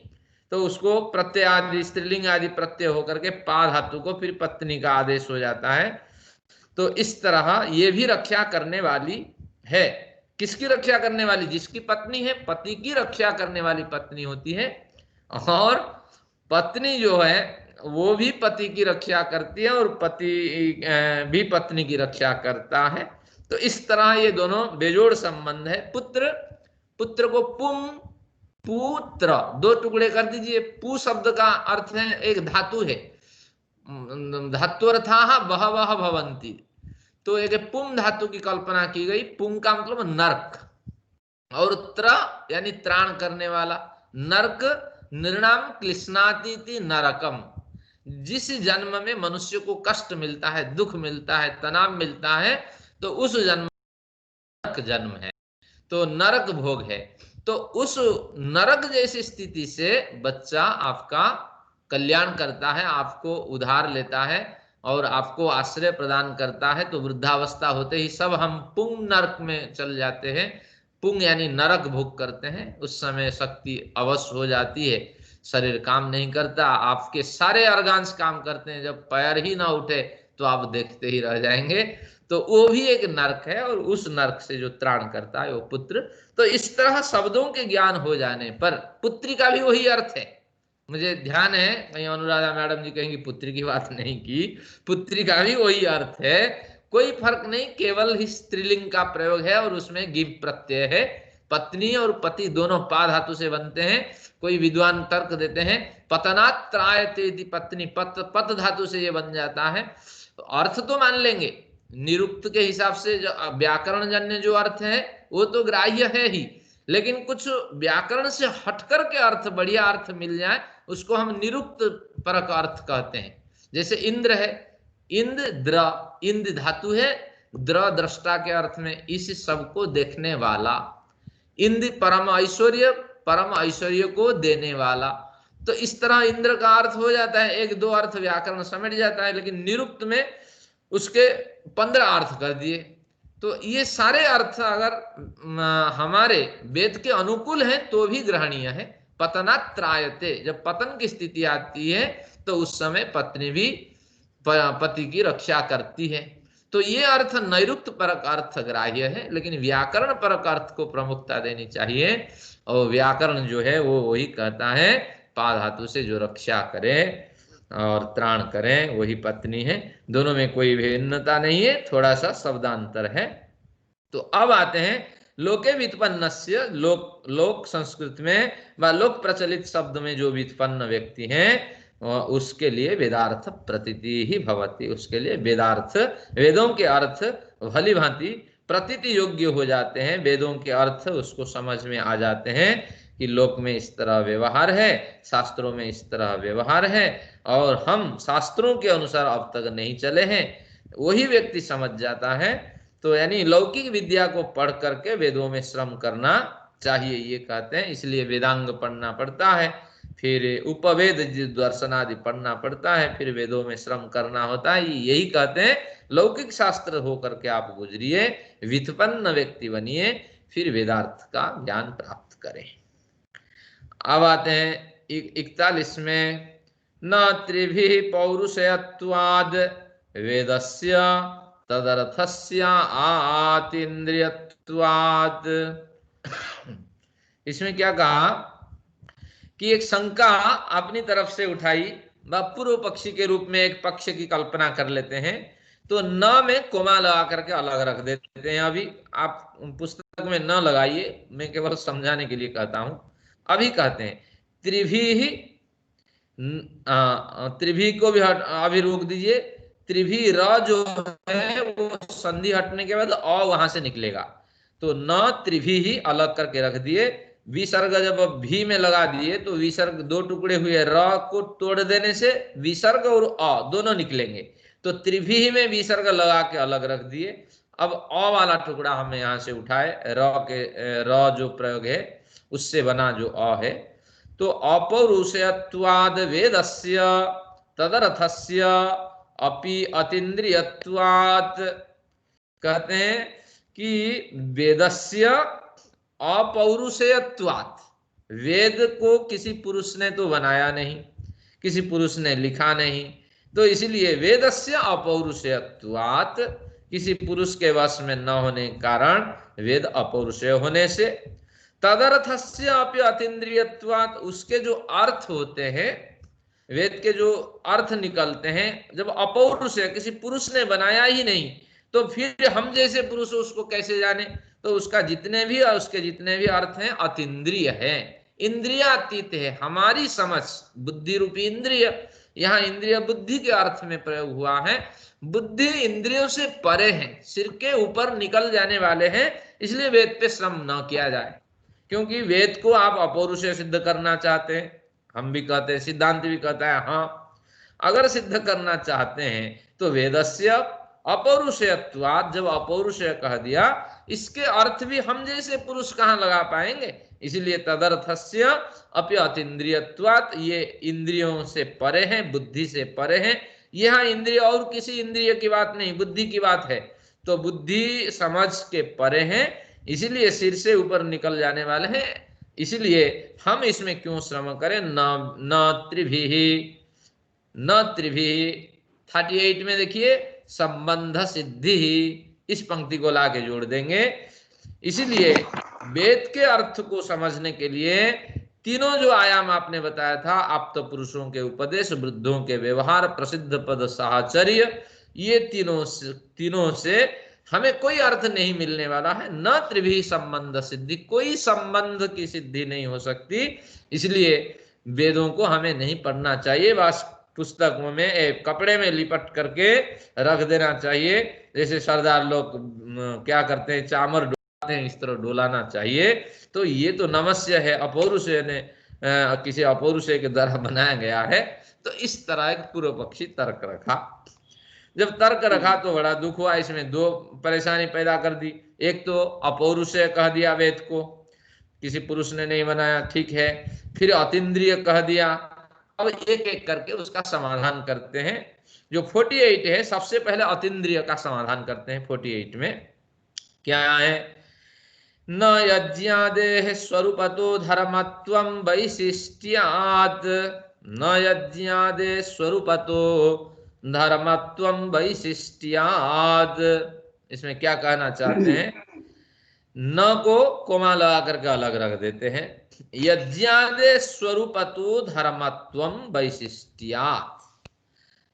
तो उसको प्रत्यय आदि, स्त्रीलिंग आदि प्रत्यय होकर के पा धातु को फिर पत्नी का आदेश हो जाता है। तो इस तरह ये भी रक्षा करने वाली है। किसकी रक्षा करने वाली? जिसकी पत्नी है, पति की रक्षा करने वाली पत्नी होती है, और पत्नी जो है वो भी पति की रक्षा करती है, और पति भी पत्नी की रक्षा करता है। तो इस तरह ये दोनों बेजोड़ संबंध है। पुत्र, पुत्र को पुम, पुत्र दो टुकड़े कर दीजिए। पु शब्द का अर्थ है, एक धातु है, धात्वर्थाः बहवः भवन्ति, तो एक पुम धातु की कल्पना की गई। पुम का मतलब नरक, और त्र यानी त्राण करने वाला। नरक निर्णाम क्लिश्नाति नरकम, जिस जन्म में मनुष्य को कष्ट मिलता है, दुख मिलता है, तनाव मिलता है, तो उस जन्म नरक जन्म है, तो नरक भोग है। तो उस नरक जैसी स्थिति से बच्चा आपका कल्याण करता है, आपको उधार लेता है और आपको आश्रय प्रदान करता है। तो वृद्धावस्था होते ही सब हम पुंग नरक में चल जाते हैं। पुंग यानी नरक भोग करते हैं। उस समय शक्ति अवश्य हो जाती है, शरीर काम नहीं करता, आपके सारे ऑर्गन्स काम करते हैं, जब पैर ही ना उठे तो आप देखते ही रह जाएंगे। तो वो भी एक नरक है, और उस नरक से जो त्राण करता है वो पुत्र। तो इस तरह शब्दों के ज्ञान हो जाने पर पुत्री का भी वही अर्थ है। मुझे ध्यान है कहीं अनुराधा मैडम जी कहेंगी पुत्री की बात नहीं की, पुत्री का भी वही अर्थ है, कोई फर्क नहीं, केवल ही स्त्रीलिंग का प्रयोग है और उसमें गिव प्रत्यय है। पत्नी और पति दोनों पा धातु से बनते हैं। कोई विद्वान तर्क देते हैं पतनात् त्रायते इति पत्नी, पत धातु से ये बन जाता है। अर्थ तो मान लेंगे, निरुक्त के हिसाब से जो व्याकरण जन्य जो अर्थ है वो तो ग्राह्य है ही, लेकिन कुछ व्याकरण से हटकर के अर्थ, बढ़िया अर्थ मिल जाए, उसको हम निरुक्त परक अर्थ कहते हैं। जैसे इंद्र है, इंद्र धातु है, द्र दृष्टा के अर्थ में, इस सबको देखने वाला। इंद्र परम ऐश्वर्य को देने वाला। तो इस तरह इंद्र का अर्थ हो जाता है, एक दो अर्थ व्याकरण समेट जाता है, लेकिन निरुक्त में उसके 15 अर्थ कर दिए। तो ये सारे अर्थ अगर हमारे वेद के अनुकूल हैं तो भी ग्रहणीय है। पतनात्रायते, जब पतन की स्थिति आती है तो उस समय पत्नी भी पति की रक्षा करती है। तो ये अर्थ नैरुक्त परक अर्थ ग्राह्य है, लेकिन व्याकरण परक अर्थ को प्रमुखता देनी चाहिए। और व्याकरण जो है वो वही कहता है, पा धातु से जो रक्षा करे और त्राण करें वही पत्नी है। दोनों में कोई भिन्नता नहीं है, थोड़ा सा शब्दांतर है। तो अब आते हैं लोके व्युत्पन्नस्य, लोक संस्कृत में व लोक प्रचलित शब्द में जो व्युत्पन्न व्यक्ति हैं उसके लिए वेदार्थ प्रतीति ही भवति। उसके लिए वेदार्थ, वेदों के अर्थ भली भांति प्रतीति योग्य हो जाते हैं। वेदों के अर्थ उसको समझ में आ जाते हैं कि लोक में इस तरह व्यवहार है, शास्त्रों में इस तरह व्यवहार है, और हम शास्त्रों के अनुसार अब तक नहीं चले हैं, वही व्यक्ति समझ जाता है। तो यानी लौकिक विद्या को पढ़ करके वेदों में श्रम करना चाहिए, ये कहते हैं। इसलिए वेदांग पढ़ना पड़ता है, फिर उपवेद दर्शन आदि पढ़ना पड़ता है, फिर वेदों में श्रम करना होता है। यही कहते हैं लौकिक शास्त्र हो करके आप गुजरिए, व्युत्पन्न व्यक्ति बनिए, फिर वेदार्थ का ज्ञान प्राप्त करें। अब आते हैं 41 में, न त्रिभिः पौरुषयत्वाद वेदस्य तदर्थस्य आतीन्द्रियत्वात्। इसमें क्या कहा कि एक शंका अपनी तरफ से उठाई, पूर्व पक्षी के रूप में एक पक्ष की कल्पना कर लेते हैं। तो न में कोमा लगा करके अलग रख देते हैं। अभी आप पुस्तक में न लगाइए, मैं केवल समझाने के लिए कहता हूं। अभी कहते हैं त्रिभी, त्रिभी को भी अभी रोक दीजिए। त्रिभी र जो है वो संधि हटने के बाद अ वहां से निकलेगा, तो न त्रिभी ही अलग करके रख दिए। विसर्ग जब भी में लगा दिए तो विसर्ग दो टुकड़े हुए, र को तोड़ देने से विसर्ग और अ दोनों निकलेंगे। तो त्रिभी में विसर्ग लगा के अलग रख दिए। अब अ वाला टुकड़ा हम यहां से उठाए, र जो प्रयोग है उससे बना जो अ है। तो अपौरुषयत्वाद वेदस्य तदर्थस्य अपि अतीन्द्रियत्वात्, कहते हैं कि वेदस्य अपौरुषेयत्वात्, वेद को किसी पुरुष ने तो बनाया नहीं, किसी पुरुष ने लिखा नहीं, तो इसलिए वेदस्य अपौरुषेयत्वात्, किसी पुरुष के वश में न होने के कारण वेद अपौरुषेय होने से, तदर्थस्य अपि अतीन्द्रियत्वात्, उसके जो अर्थ होते हैं, वेद के जो अर्थ निकलते हैं, जब अपौरुषेय, किसी पुरुष ने बनाया ही नहीं, तो फिर हम जैसे पुरुष उसको कैसे जाने। तो उसका जितने भी और उसके जितने भी अर्थ हैं अतीन्द्रिय है, इंद्रियातीत है। हमारी समझ बुद्धि रूपी इंद्रिय, यहाँ इंद्रिय बुद्धि के अर्थ में प्रयोग हुआ है। बुद्धि इंद्रियों से परे है, सिर के ऊपर निकल जाने वाले हैं, इसलिए वेद पे श्रम न किया जाए। क्योंकि वेद को आप अपौरुषेय सिद्ध करना चाहते हैं, हम भी कहते हैं, सिद्धांत भी कहता है, हाँ अगर सिद्ध करना चाहते हैं तो वेदस्य अपौरुषेयत्वात्, जब अपौरुषेय कह दिया, इसके अर्थ भी हम जैसे पुरुष कहाँ लगा पाएंगे, इसलिए तदर्थस्य अपि अतीन्द्रियत्वात्, ये इंद्रियों से परे हैं, बुद्धि से परे हैं। यहाँ इंद्रिय और किसी इंद्रिय की बात नहीं, बुद्धि की बात है। तो बुद्धि समझ के परे हैं, इसीलिए सिर से ऊपर निकल जाने वाले हैं। इसलिए हम इसमें क्यों श्रम करें। न त्रिभिः, न त्रिभिः 38 में देखिए, संबंध सिद्धि ही, इस पंक्ति को लाके जोड़ देंगे। इसीलिए वेद के अर्थ को समझने के लिए तीनों जो आयाम आपने बताया था, आप्त पुरुषों के उपदेश, वृद्धों के व्यवहार, प्रसिद्ध पद साहचर्य, ये तीनों से हमें कोई अर्थ नहीं मिलने वाला है। न त्रिभी संबंध सिद्धि, कोई संबंध की सिद्धि नहीं हो सकती। इसलिए वेदों को हमें नहीं पढ़ना चाहिए, बस पुस्तकों में कपड़े में लिपट करके रख देना चाहिए। जैसे सरदार लोग क्या करते हैं, चामर डोलाते हैं, इस तरह डोलाना चाहिए। तो ये तो नमस्य है, अपौरुषेय ने किसी अपौरुषेय के द्वारा बनाया गया है। तो इस तरह एक पूर्व पक्षी तर्क रखा। जब तर्क रखा तो बड़ा दुख हुआ, इसमें दो परेशानी पैदा कर दी। एक तो अपौरुषेय कह दिया वेद को, किसी पुरुष ने नहीं बनाया, ठीक है। फिर अतीन्द्रिय कह दिया। अब एक एक करके उसका समाधान करते हैं। जो 48 है, सबसे पहले अतीन्द्रिय का समाधान करते हैं। 48 में क्या है? न यज्ञादेः स्वरूपतो धर्मत्वं वैशिष्ट्यात्, न यज्ञादेः स्वरूपतो धर्मत्वं वैशिष्ट्यात्। इसमें क्या कहना चाहते हैं? न को कोमा लगा करके अलग रख देते हैं। यज्ञादे स्वरूपतो धर्मत्वं वैशिष्ट्यात्।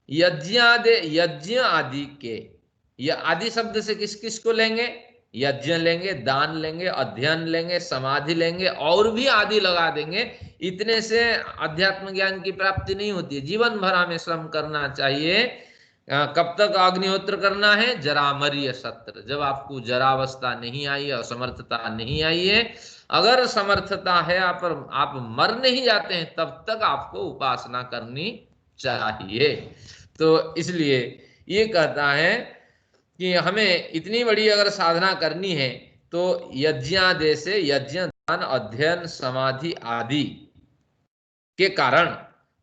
यज्ञादे, यज्ञ आदि के, यह आदि शब्द से किस किस को लेंगे? यज्ञ लेंगे, दान लेंगे, अध्ययन लेंगे, समाधि लेंगे, और भी आदि लगा देंगे। इतने से अध्यात्म ज्ञान की प्राप्ति नहीं होती है। जीवन भर हमें श्रम करना चाहिए। कब तक अग्निहोत्र करना है? जरामर्य सत्र, जब आपको जरावस्था नहीं आई, असमर्थता नहीं आई है। अगर समर्थता है, आप मर नहीं जाते हैं, तब तक आपको उपासना करनी चाहिए। तो इसलिए ये कहता है कि हमें इतनी बड़ी अगर साधना करनी है तो यज्ञादि से, यज्ञ, दान, अध्ययन, समाधि आदि के कारण,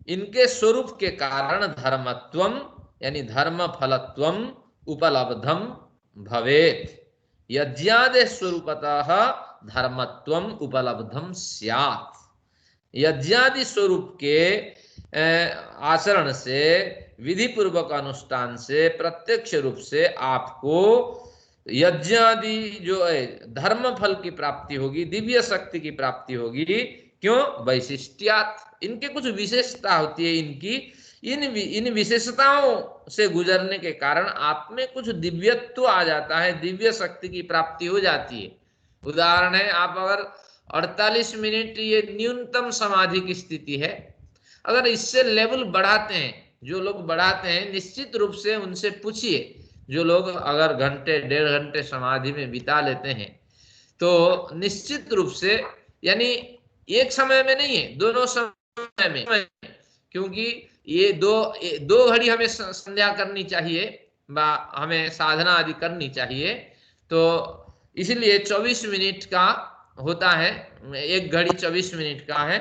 इनके स्वरूप के कारण धर्मत्वम यानी धर्म फलत्वम उपलब्धम भवेत। यज्ञादि स्वरूपतः धर्मत्वम उपलब्धम स्यात्। यज्ञादि स्वरूप के आचरण से, विधि पूर्वक अनुष्ठान से, प्रत्यक्ष रूप से आपको यज्ञादि जो है धर्म फल की प्राप्ति होगी, दिव्य शक्ति की प्राप्ति होगी। क्यों? वैशिष्ट्यात्, इनके कुछ विशेषता होती है। इनकी इन विशेषताओं से गुजरने के कारण आप में कुछ दिव्यत्व आ जाता है, दिव्य शक्ति की प्राप्ति हो जाती है। उदाहरण है, आप अगर 48 मिनट, ये न्यूनतम समाधि की स्थिति है, अगर इससे लेवल बढ़ाते हैं, जो लोग बढ़ाते हैं, निश्चित रूप से उनसे पूछिए, जो लोग अगर घंटे 1.5 घंटे समाधि में बिता लेते हैं, तो निश्चित रूप से, यानी एक समय में नहीं है, दोनों समय में, क्योंकि ये दो घड़ी हमें संध्या करनी चाहिए, हमें साधना आदि करनी चाहिए। तो इसलिए 24 मिनट का होता है, एक घड़ी 24 मिनट का है।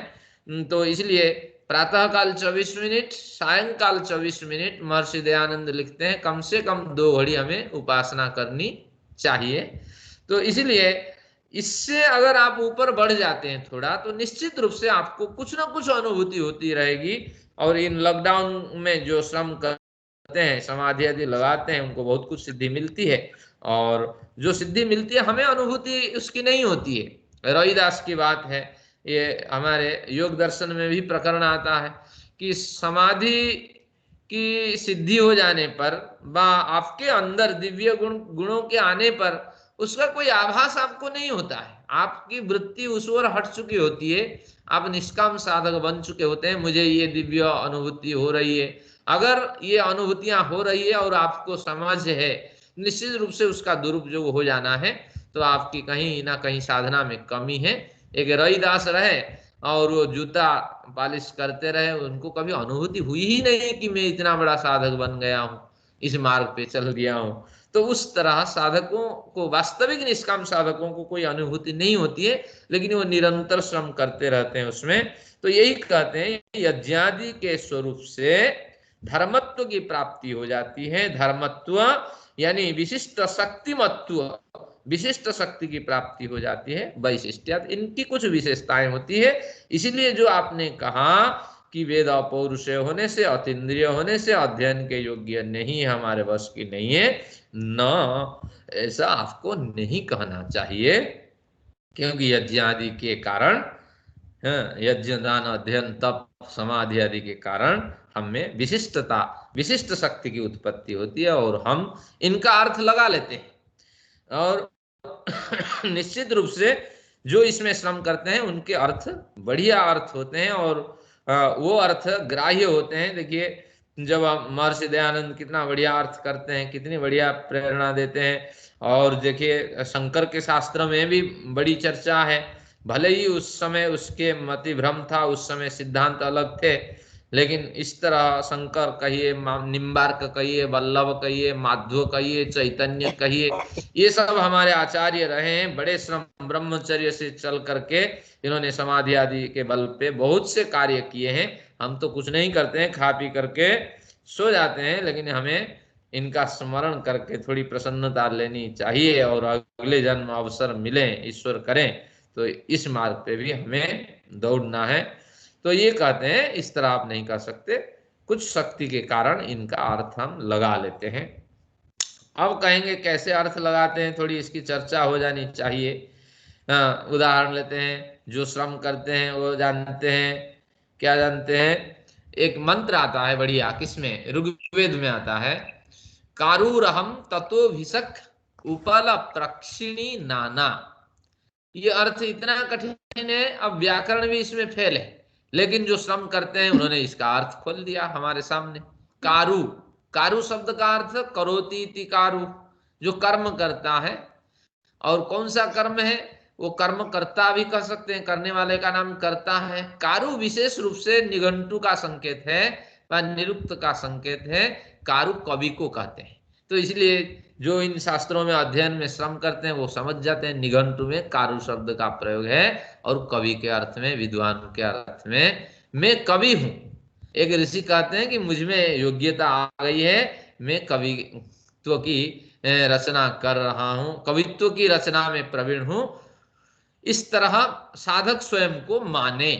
तो इसलिए प्रातः काल 24 मिनट, सायंकाल 24 मिनट, महर्षि दयानंद लिखते हैं कम से कम 2 घड़ी हमें उपासना करनी चाहिए। तो इसलिए इससे अगर आप ऊपर बढ़ जाते हैं थोड़ा, तो निश्चित रूप से आपको कुछ ना कुछ अनुभूति होती रहेगी। और इन लॉकडाउन में जो श्रम करते हैं, समाधि आदि लगाते हैं, उनको बहुत कुछ सिद्धि मिलती है। और जो सिद्धि मिलती है, हमें अनुभूति उसकी नहीं होती है। रविदास की बात है, ये हमारे योग दर्शन में भी प्रकरण आता है कि समाधि की सिद्धि हो जाने पर, व आपके अंदर दिव्य गुणों के आने पर, उसका कोई आभास आपको नहीं होता है। आपकी वृत्ति उस ओर हट चुकी होती है, आप निष्काम साधक बन चुके होते हैं। मुझे ये दिव्य अनुभूति हो रही है। अगर ये अनुभूतियां हो रही है और आपको समझ है, निश्चित रूप से उसका दुरुपयोग हो जाना है। तो आपकी कहीं ना कहीं साधना में कमी है। एक रविदास रहे और वो जूता पालिश करते रहे, उनको कभी अनुभूति हुई ही नहीं कि मैं इतना बड़ा साधक बन गया हूँ, इस मार्ग पे चल गया हूँ। तो उस तरह साधकों को, वास्तविक निष्काम साधकों को कोई अनुभूति नहीं होती है, लेकिन वो निरंतर श्रम करते रहते हैं उसमें। तो यही कहते हैं, यज्ञादि के स्वरूप से धर्मत्व की प्राप्ति हो जाती है। धर्मत्व यानी विशिष्ट शक्तिमत्व, विशिष्ट शक्ति की प्राप्ति हो जाती है। वैशिष्ट्यात्, इनकी कुछ विशेषताएं होती है। इसीलिए जो आपने कहा कि वेद अपौरुषेय होने से, अतीन्द्रिय होने से अध्ययन के योग्य नहीं है, हमारे वश की नहीं है, न, ऐसा आपको नहीं कहना चाहिए। क्योंकि यज्ञ आदि के कारण, यज्ञ, दान, अध्ययन, तप, समाधि आदि के कारण हमें विशिष्टता, विशिष्ट शक्ति की उत्पत्ति होती है, और हम इनका अर्थ लगा लेते हैं। और निश्चित रूप से जो इसमें श्रम करते हैं, उनके अर्थ बढ़िया अर्थ होते हैं, और वो अर्थ ग्राह्य होते हैं। देखिए, जब महर्षि दयानंद कितना बढ़िया अर्थ करते हैं, कितनी बढ़िया प्रेरणा देते हैं। और देखिए, शंकर के शास्त्र में भी बड़ी चर्चा है भले ही उस समय उसके मति भ्रम था, उस समय सिद्धांत अलग थे, लेकिन इस तरह शंकर कहिए, निम्बार्क कहिए, वल्लभ कहिए, माध्व कहिए, चैतन्य कहिए, ये सब हमारे आचार्य रहे हैं। बड़े श्रम ब्रह्मचर्य से चल करके इन्होंने समाधि आदि के बल पे बहुत से कार्य किए हैं। हम तो कुछ नहीं करते हैं, खा पी करके सो जाते हैं, लेकिन हमें इनका स्मरण करके थोड़ी प्रसन्नता लेनी चाहिए, और अगले जन्म अवसर मिले, ईश्वर करें, तो इस मार्ग पे भी हमें दौड़ना है। तो ये कहते हैं इस तरह आप नहीं कर सकते, कुछ शक्ति के कारण इनका अर्थ हम लगा लेते हैं। अब कहेंगे कैसे अर्थ लगाते हैं, थोड़ी इसकी चर्चा हो जानी चाहिए। उदाहरण लेते हैं, जो श्रम करते हैं वो जानते हैं, क्या जानते हैं, एक मंत्र आता है बढ़िया, किसमें, ऋग्वेद में आता है, कारूरहम ततोभिषक उपल प्रक्षिणी नाना। ये अर्थ इतना कठिन है, अब व्याकरण भी इसमें फेल है, लेकिन जो श्रम करते हैं उन्होंने इसका अर्थ खोल दिया हमारे सामने। कारू, कारू शब्द का अर्थ करोति इति कारू, जो कर्म करता है। और कौन सा कर्म है, वो कर्म करता भी कह सकते हैं, करने वाले का नाम करता है। कारू विशेष रूप से निघंटु का संकेत है व निरुक्त का संकेत है। कारू कवि को कहते हैं। तो इसलिए जो इन शास्त्रों में अध्ययन में श्रम करते हैं वो समझ जाते हैं निघंटु में कारू शब्द का प्रयोग है, और कवि के अर्थ में, विद्वान के अर्थ में मैं कवि हूं। एक ऋषि कहते हैं कि मुझ में योग्यता आ गई है, मैं कवित्व की रचना कर रहा हूं, कवित्व की रचना में प्रवीण हूं। इस तरह साधक स्वयं को माने।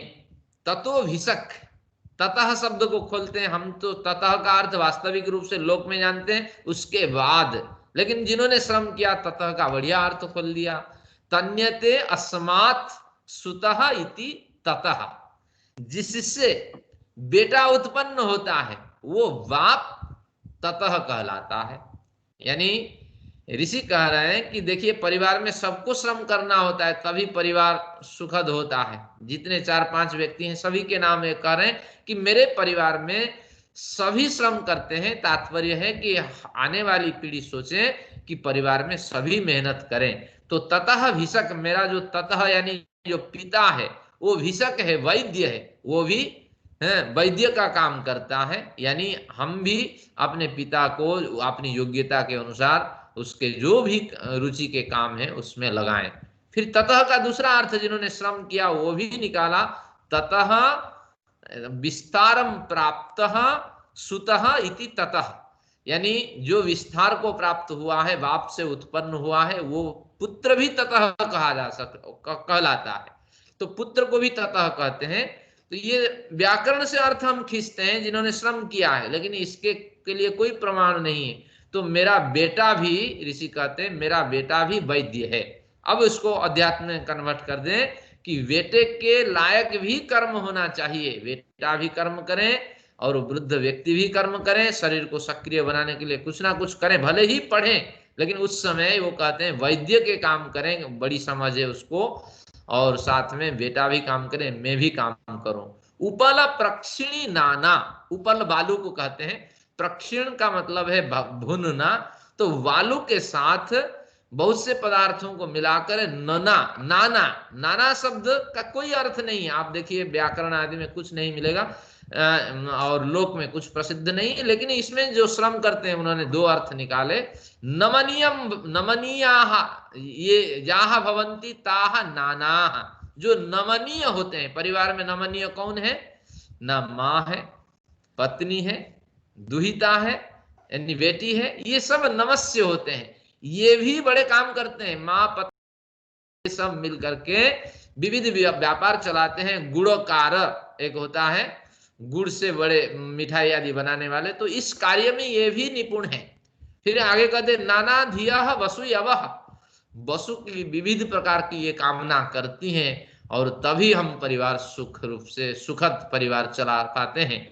ततोभिषक, ततः शब्द को खोलते हैं हम, तो ततः का अर्थ वास्तविक रूप से लोक में जानते हैं, उसके बाद, लेकिन जिन्होंने श्रम किया ततः का बढ़िया अर्थ खोल दिया। तन्यते अस्मात् सुतः इति ततः, जिससे बेटा उत्पन्न होता है वो बाप ततः कहलाता है। यानी ऋषि कह रहे हैं कि देखिए, परिवार में सबको श्रम करना होता है तभी परिवार सुखद होता है। जितने 4-5 व्यक्ति हैं सभी के नाम ये कह रहे हैं कि मेरे परिवार में सभी श्रम करते हैं। तात्पर्य है कि आने वाली पीढ़ी सोचे कि परिवार में सभी मेहनत करें। तो ततः भिषक, मेरा जो ततः यानी जो पिता है वो भिषक है, वैद्य है, वो भी वैद्य का काम करता है। यानी हम भी अपने पिता को अपनी योग्यता के अनुसार उसके जो भी रुचि के काम है उसमें लगाएं। फिर ततः का दूसरा अर्थ जिन्होंने श्रम किया वो भी निकाला, ततः विस्तारम प्राप्तः सुतः इति ततः, यानी जो विस्तार को प्राप्त हुआ है, बाप से उत्पन्न हुआ है, वो पुत्र भी ततः कहा जा कहलाता है। तो पुत्र को भी ततः कहते हैं। तो ये व्याकरण से अर्थ हम खींचते हैं जिन्होंने श्रम किया है, लेकिन इसके के लिए कोई प्रमाण नहीं है। तो मेरा बेटा भी, ऋषि कहते हैं मेरा बेटा भी वैद्य है। अब उसको अध्यात्म में कन्वर्ट कर दें कि बेटे के लायक भी कर्म होना चाहिए, बेटा भी कर्म करें और वृद्ध व्यक्ति भी कर्म करें, शरीर को सक्रिय बनाने के लिए कुछ ना कुछ करें, भले ही पढ़ें, लेकिन उस समय वो कहते हैं वैद्य के काम करें, बड़ी समझ है उसको, और साथ में बेटा भी काम करे, मैं भी काम करूं। उपल प्रक्षिणी नाना, उपल बालू को कहते हैं, प्रक्षिण का मतलब है भुनना। तो वालू के साथ बहुत से पदार्थों को मिलाकर नना, नाना, नाना शब्द का कोई अर्थ नहीं है। आप देखिए व्याकरण आदि में कुछ नहीं मिलेगा और लोक में कुछ प्रसिद्ध नहीं है, लेकिन इसमें जो श्रम करते हैं उन्होंने दो अर्थ निकाले। नमनीयम, नमनीयाः, ये याः भवन्ति ताः नानाः, जो नमनीय होते हैं। परिवार में नमनीय कौन है? ना माँ है, पत्नी है, दुहिता है यानी बेटी है, ये सब नमस्य होते हैं। ये भी बड़े काम करते हैं, माँ पत्नी सब मिल करके विविध व्यापार चलाते हैं। गुड़कार एक होता है, गुड़ से बड़े मिठाई आदि बनाने वाले, तो इस कार्य में ये भी निपुण है। फिर आगे कहते नाना धिया वसुयवः, वसु की विविध प्रकार की ये कामना करती हैं, और तभी हम परिवार सुख रूप से सुखद परिवार चला पाते हैं।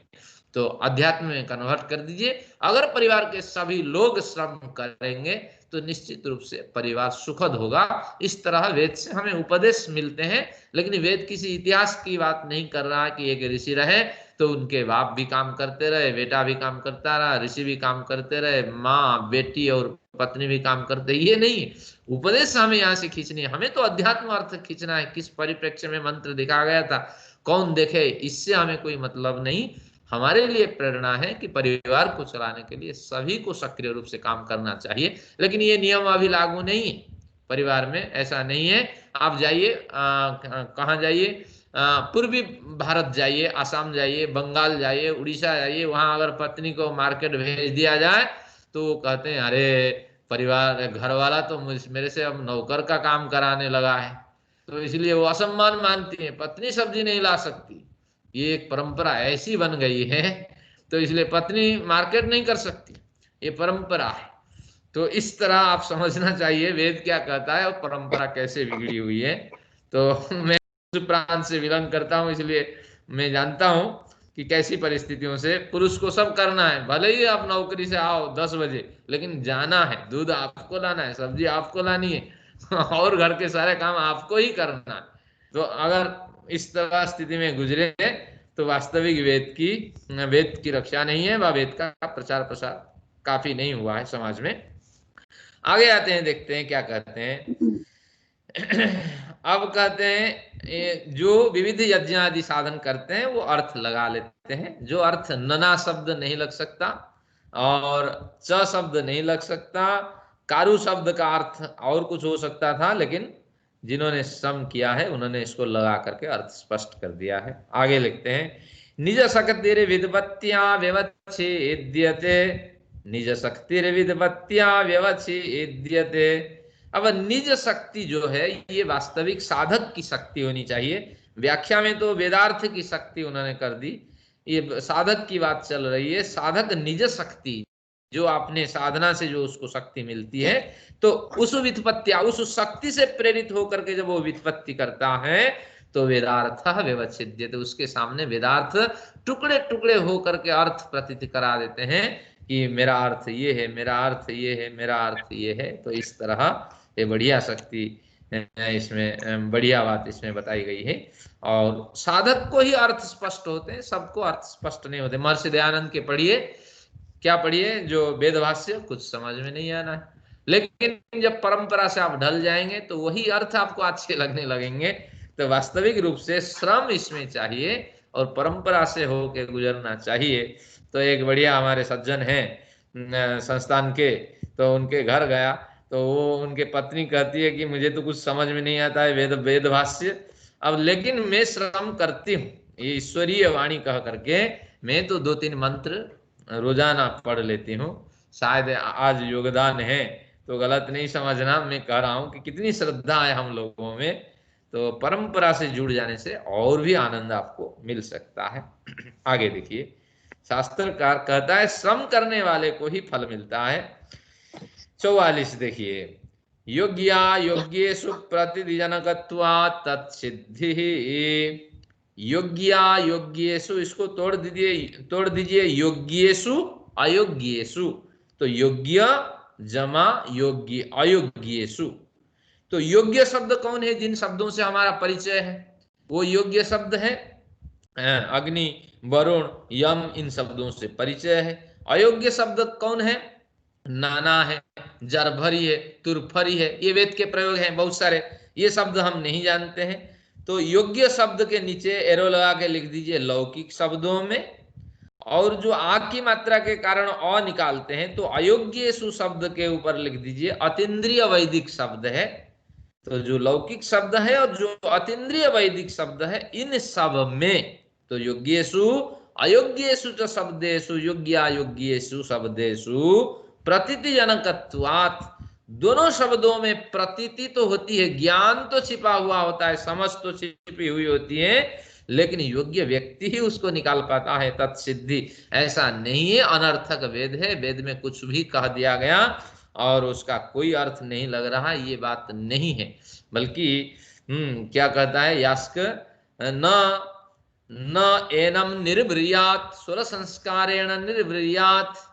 तो अध्यात्म में कन्वर्ट कर दीजिए। अगर परिवार के सभी लोग श्रम करेंगे तो निश्चित रूप से परिवार सुखद होगा। इस तरह वेद से हमें उपदेश मिलते हैं, लेकिन वेद किसी इतिहास की बात नहीं कर रहा है कि एक ऋषि रहे तो उनके बाप भी काम करते रहे, बेटा भी काम करता रहा, ऋषि भी काम करते रहे, माँ बेटी और पत्नी भी काम करते। ये नहीं, उपदेश हमें यहाँ से खींचनी है, हमें तो अध्यात्म अर्थ खींचना है। किस परिप्रेक्ष्य में मंत्र दिखा गया था, कौन देखे, इससे हमें कोई मतलब नहीं। हमारे लिए प्रेरणा है कि परिवार को चलाने के लिए सभी को सक्रिय रूप से काम करना चाहिए। लेकिन ये नियम अभी लागू नहीं है परिवार में, ऐसा नहीं है। आप जाइए, कहाँ जाइए, पूर्वी भारत जाइए, असम जाइए, बंगाल जाइए, उड़ीसा जाइए, वहां अगर पत्नी को मार्केट भेज दिया जाए तो वो कहते हैं अरे परिवार घर वाला तो मेरे से अब नौकर का काम कराने लगा है, तो इसलिए वो असम्मान मानती है, पत्नी सब्जी नहीं ला सकती। ये एक परंपरा ऐसी बन गई है, तो इसलिए पत्नी मार्केट नहीं कर सकती, ये परंपरा है। तो इस तरह आप समझना चाहिए वेद क्या कहता है और परंपरा कैसे बिगड़ी हुई है। तो मैं प्रांत से बिलोंग करता हूँ, इसलिए मैं जानता हूँ कि कैसी परिस्थितियों से पुरुष को सब करना है। भले ही आप नौकरी से आओ 10 बजे, लेकिन जाना है, दूध आपको लाना है, सब्जी आपको लानी है और घर के सारे काम आपको ही करना है। तो अगर इस तरह स्थिति में गुजरे तो वास्तविक वेद की रक्षा नहीं है, व वेद का प्रचार प्रसार काफी नहीं हुआ है समाज में। आगे आते हैं, देखते हैं क्या कहते हैं। अब कहते हैं जो विविध यज्ञ आदि साधन करते हैं वो अर्थ लगा लेते हैं। जो अर्थ नना शब्द नहीं लग सकता और च शब्द नहीं लग सकता, कारु शब्द का अर्थ और कुछ हो सकता था, लेकिन जिन्होंने श्रम किया है उन्होंने इसको लगा करके अर्थ स्पष्ट कर दिया है। आगे लिखते हैं, निज शक्तिर विद्वत्या व्यवच्छेद्यते, निज शक्तिर विद्वत्या व्यवच्छेद्यते। अब निज शक्ति जो है ये वास्तविक साधक की शक्ति होनी चाहिए। व्याख्या में तो वेदार्थ की शक्ति उन्होंने कर दी, ये साधक की बात चल रही है। साधक निज शक्ति, जो अपने साधना से जो उसको शक्ति मिलती है, तो उस व्युत्पत्ति, उस शक्ति से प्रेरित होकर के जब वो व्युत्पत्ति करता है तो वेदार्थ व्यवच्छेद्यते, उसके सामने वेदार्थ टुकड़े टुकड़े होकर के अर्थ प्रतीत करा देते हैं कि मेरा अर्थ ये है, मेरा अर्थ ये है, मेरा अर्थ ये है। तो इस तरह ये बढ़िया शक्ति, इसमें बढ़िया बात इसमें बताई गई है। और साधक को ही अर्थ स्पष्ट होते हैं, सबको अर्थ स्पष्ट नहीं होते। महर्षि दयानंद के पढ़िए, क्या पढ़िए, जो वेद भाष्य कुछ समझ में नहीं आना है, लेकिन जब परंपरा से आप ढल जाएंगे तो वही अर्थ आपको अच्छे लगने लगेंगे। तो वास्तविक रूप से श्रम इसमें चाहिए और परंपरा से होके गुजरना चाहिए। तो एक बढ़िया हमारे सज्जन हैं संस्थान के, तो उनके घर गया तो वो उनके पत्नी कहती है कि मुझे तो कुछ समझ में नहीं आता है वेद भाष्य, अब लेकिन मैं श्रम करती हूँ, ये ईश्वरीय वाणी कह करके मैं तो 2-3 मंत्र रोजाना पढ़ लेती हूँ। शायद आज योगदान है तो गलत नहीं समझना, मैं कह रहा हूँ कि कितनी श्रद्धा है हम लोगों में। तो परंपरा से जुड़ जाने से और भी आनंद आपको मिल सकता है। आगे देखिए, शास्त्रकार कहता है श्रम करने वाले को ही फल मिलता है। 44 देखिए, योग्या योग्येषु प्रतिदिजनकत्वात् तत्सिद्धि। योग्या योग्येषु, इसको तोड़ दीजिए योग्येषु अयोग्येषु। तो योग्य जमा योग्य अयोग्येषु। तो योग्य शब्द कौन है? जिन शब्दों से हमारा परिचय है वो योग्य शब्द है। अग्नि, वरुण, यम, इन शब्दों से परिचय है। अयोग्य शब्द कौन है? नाना है, जरभरी है, तुरफरी है, ये वेद के प्रयोग हैं बहुत सारे, ये शब्द हम नहीं जानते हैं। तो योग्य शब्द के नीचे एरो लगा के लिख दीजिए लौकिक शब्दों में, और जो आग की मात्रा के कारण अ निकालते हैं तो अयोग्येषु शब्द के ऊपर लिख दीजिए अतीन्द्रिय वैदिक शब्द है। तो जो लौकिक शब्द है और जो अतीन्द्रिय वैदिक शब्द है, इन सब में तो योग्येषु अयोग्येषु च शब्देषु योग्यायोग्येषु शब्देषु प्रतीति जनकत्वात्, दोनों शब्दों में प्रतीति तो होती है, ज्ञान तो छिपा हुआ होता है, समझ तो छिपी हुई होती है, लेकिन योग्य व्यक्ति ही उसको निकाल पाता है। तत्सिद्धि, ऐसा नहीं है अनर्थक वेद है, वेद में कुछ भी कह दिया गया और उसका कोई अर्थ नहीं लग रहा, ये बात नहीं है। बल्कि क्या कहता है यास्क, न एनम निर्व्रियात सुर संस्कारेण निर्व्रियात।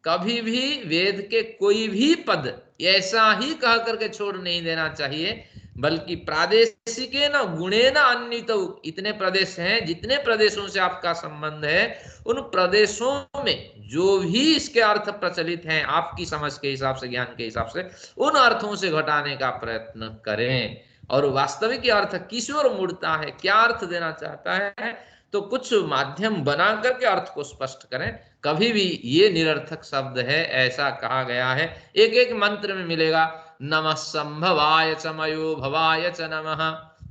कभी भी वेद के कोई भी पद ऐसा ही कह करके छोड़ नहीं देना चाहिए बल्कि प्रादेशिके न गुणेन अन्वित, इतने प्रदेश हैं, जितने प्रदेशों से आपका संबंध है उन प्रदेशों में जो भी इसके अर्थ प्रचलित हैं आपकी समझ के हिसाब से, ज्ञान के हिसाब से, उन अर्थों से घटाने का प्रयत्न करें। और वास्तविक अर्थ किस ओर मुड़ता है, क्या अर्थ देना चाहता है, तो कुछ माध्यम बना करके अर्थ को स्पष्ट करें। कभी भी ये निरर्थक शब्द है ऐसा कहा गया है, एक एक मंत्र में मिलेगा। नमः संभवाय च मयो भवाय च नमः,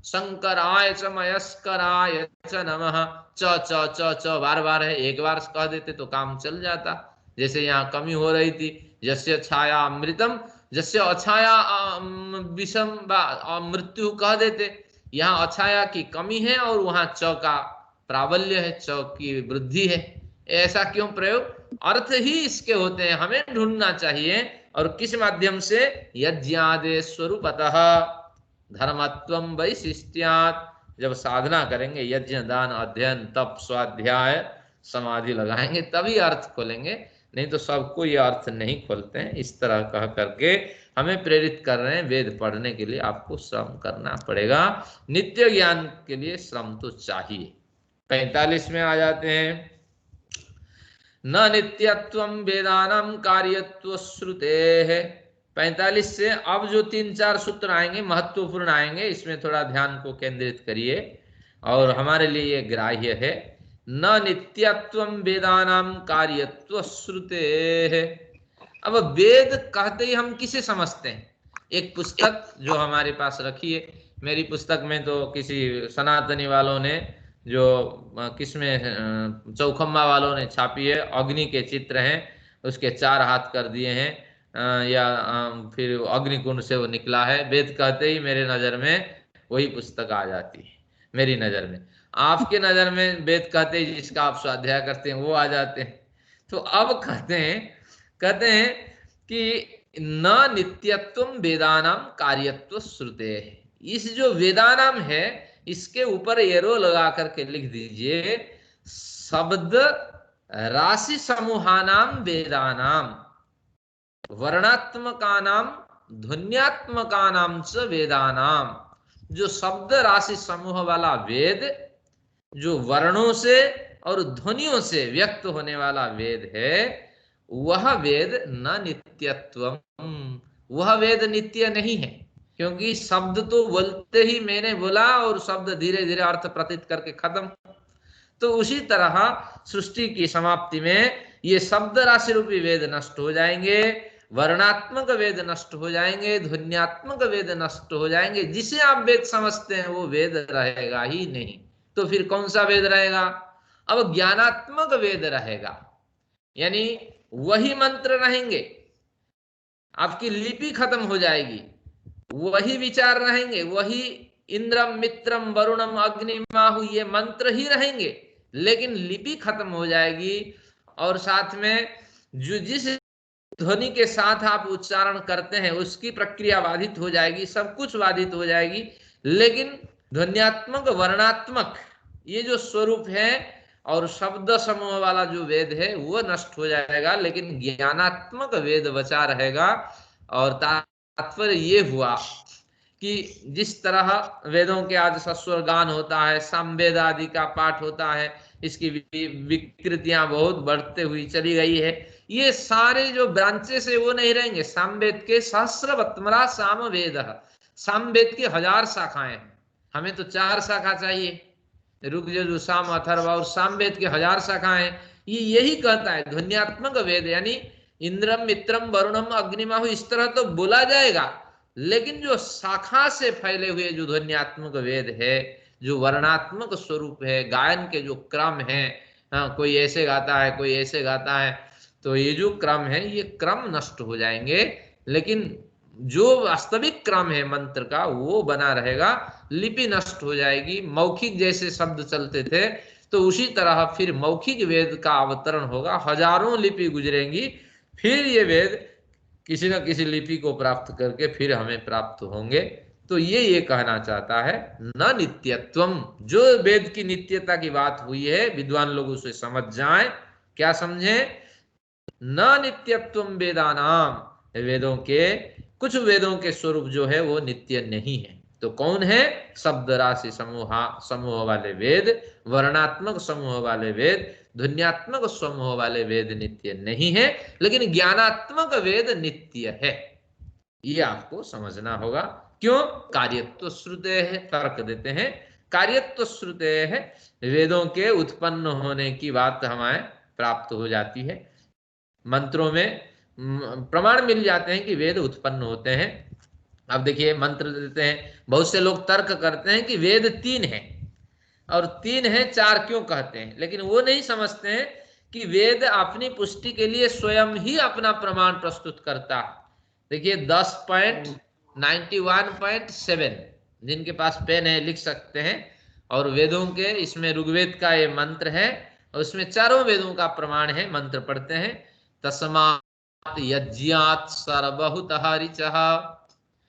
शंकराय च मयस्कराय च नमः। च च च च बार बार है, एक बार कह देते तो काम चल जाता। जैसे यहाँ कमी हो रही थी, यस्य छाया अमृतम, जैसे अछाया विषम मृत्यु कह देते। यहाँ अछाया की कमी है और वहां च का प्राबल्य है, च की वृद्धि है। ऐसा क्यों प्रयोग? अर्थ ही इसके होते हैं, हमें ढूंढना चाहिए। और किस माध्यम से? यज्ञादे स्वरूपतः धर्मत्वम वैशिष्ट्यात्। जब साधना करेंगे, यज्ञ दान अध्ययन तप स्वाध्याय समाधि लगाएंगे तभी अर्थ खोलेंगे, नहीं तो सबको ये अर्थ नहीं खोलते हैं। इस तरह कह करके हमें प्रेरित कर रहे हैं, वेद पढ़ने के लिए आपको श्रम करना पड़ेगा, नित्य ज्ञान के लिए श्रम तो चाहिए। 45 में आ जाते हैं। न नित्यत्वम वेदानां कार्यत्व श्रुतेः। 45 से अब जो 3-4 सूत्र आएंगे महत्वपूर्ण आएंगे, इसमें थोड़ा ध्यान को केंद्रित करिए और हमारे लिए ये ग्राह्य है। न नित्यत्वम वेदानां कार्यत्व श्रुतेः। अब वेद कहते ही हम किसे समझते हैं? एक पुस्तक जो हमारे पास रखी है, मेरी पुस्तक में तो किसी सनातनी वालों ने, जो किसमें चौखम्बा वालों ने छापी है, अग्नि के चित्र हैं, उसके 4 हाथ कर दिए हैं, या फिर अग्निकुंड से वो निकला है। वेद कहते ही मेरे नजर में वही पुस्तक आ जाती है, मेरी नजर में। आपके नजर में वेद कहते ही जिसका आप स्वाध्याय करते हैं वो आ जाते हैं। तो अब कहते हैं कि न नित्यत्वम वेदानां कार्यत्व श्रुते। इस जो वेदानाम है इसके ऊपर एरो लगा करके लिख दीजिए, शब्द राशि समूहानाम वेदानाम वर्णात्मकानाम ध्वन्यात्मकानाम च वेदानाम। जो शब्द राशि समूह वाला वेद, जो वर्णों से और ध्वनियों से व्यक्त होने वाला वेद है, वह वेद न नित्यत्वम, वह वेद नित्य नहीं है। क्योंकि शब्द तो बोलते ही मैंने बोला और शब्द धीरे धीरे अर्थ प्रतीत करके खत्म। तो उसी तरह सृष्टि की समाप्ति में ये शब्द राशि रूपी वेद नष्ट हो जाएंगे, वर्णात्मक वेद नष्ट हो जाएंगे, ध्वन्यात्मक वेद नष्ट हो जाएंगे। जिसे आप वेद समझते हैं वो वेद रहेगा ही नहीं। तो फिर कौन सा वेद रहेगा? अब ज्ञानात्मक वेद रहेगा, यानी वही मंत्र रहेंगे, आपकी लिपि खत्म हो जाएगी, वही विचार रहेंगे, वही इंद्रम मित्रम वरुणम अग्निमाहु ये मंत्र ही रहेंगे, लेकिन लिपि खत्म हो जाएगी। और साथ में जो जिस ध्वनि के साथ आप उच्चारण करते हैं उसकी प्रक्रिया बाधित हो जाएगी, सब कुछ बाधित हो जाएगी। लेकिन ध्वन्यात्मक वर्णात्मक ये जो स्वरूप है और शब्द समूह वाला जो वेद है वो नष्ट हो जाएगा, लेकिन ज्ञानात्मक वेद बचा रहेगा। और तात्पर्य ये हुआ कि जिस तरह वेदों के आज सस्वर गान होता है, सामवेद आदि का पाठ होता है, इसकी विकृतियां बहुत बढ़ते हुई चली गई है। ये सारे जो ब्रांचेस है वो नहीं रहेंगे। सामवेद के सहस्रवत्मरा सामवेद, सामवेद की 1000 शाखाएं हैं, हमें तो 4 शाखा चाहिए, ऋग्यजु साम अथर्व, और सामवेद के 1000 शाखाएं। ये यही कहता है ध्वन्यात्मक वेद, यानी इंद्रम मित्रम वरुणम अग्निमाहु इस तरह तो बोला जाएगा, लेकिन जो शाखा से फैले हुए जो ध्वन्यात्मक वेद है, जो वर्णात्मक स्वरूप है, गायन के जो क्रम है, कोई ऐसे गाता है कोई ऐसे गाता है, तो ये जो क्रम है ये क्रम नष्ट हो जाएंगे, लेकिन जो वास्तविक क्रम है मंत्र का वो बना रहेगा। लिपि नष्ट हो जाएगी, मौखिक जैसे शब्द चलते थे तो उसी तरह फिर मौखिक वेद का अवतरण होगा, हजारों लिपि गुजरेंगी, फिर ये वेद किसी न किसी लिपि को प्राप्त करके फिर हमें प्राप्त होंगे। तो ये कहना चाहता है न नित्यत्वम। जो वेद की नित्यता की बात हुई है विद्वान लोग उसे समझ जाएं। क्या समझे? न नित्यत्वम वेदानाम, वेदों के कुछ वेदों के स्वरूप जो है वो नित्य नहीं है। तो कौन है? शब्द राशि समूह वाले वेद, वर्णात्मक समूह वाले वेद, ध्वन्यात्मक समूह वाले वेद नित्य नहीं है, लेकिन ज्ञानात्मक वेद नित्य है। ये आपको समझना होगा। क्यों? कार्यत्व श्रुते है, तर्क देते हैं, कार्यत्व श्रुते है, वेदों के उत्पन्न होने की बात हमें प्राप्त हो जाती है। मंत्रों में प्रमाण मिल जाते हैं कि वेद उत्पन्न होते हैं। अब देखिए मंत्र देते हैं, बहुत से लोग तर्क करते हैं कि वेद 3 है, और 3 है 4 क्यों कहते हैं, लेकिन वो नहीं समझते हैं कि वेद अपनी पुष्टि के लिए स्वयं ही अपना प्रमाण प्रस्तुत करता है। देखिए 10.91.7, जिनके पास पेन है लिख सकते हैं। और वेदों के इसमें ऋग्वेद का ये मंत्र है, और उसमें चारों वेदों का प्रमाण है। मंत्र पढ़ते हैं, तस्मात् यज्ञात् सर्वहुतः ऋचः,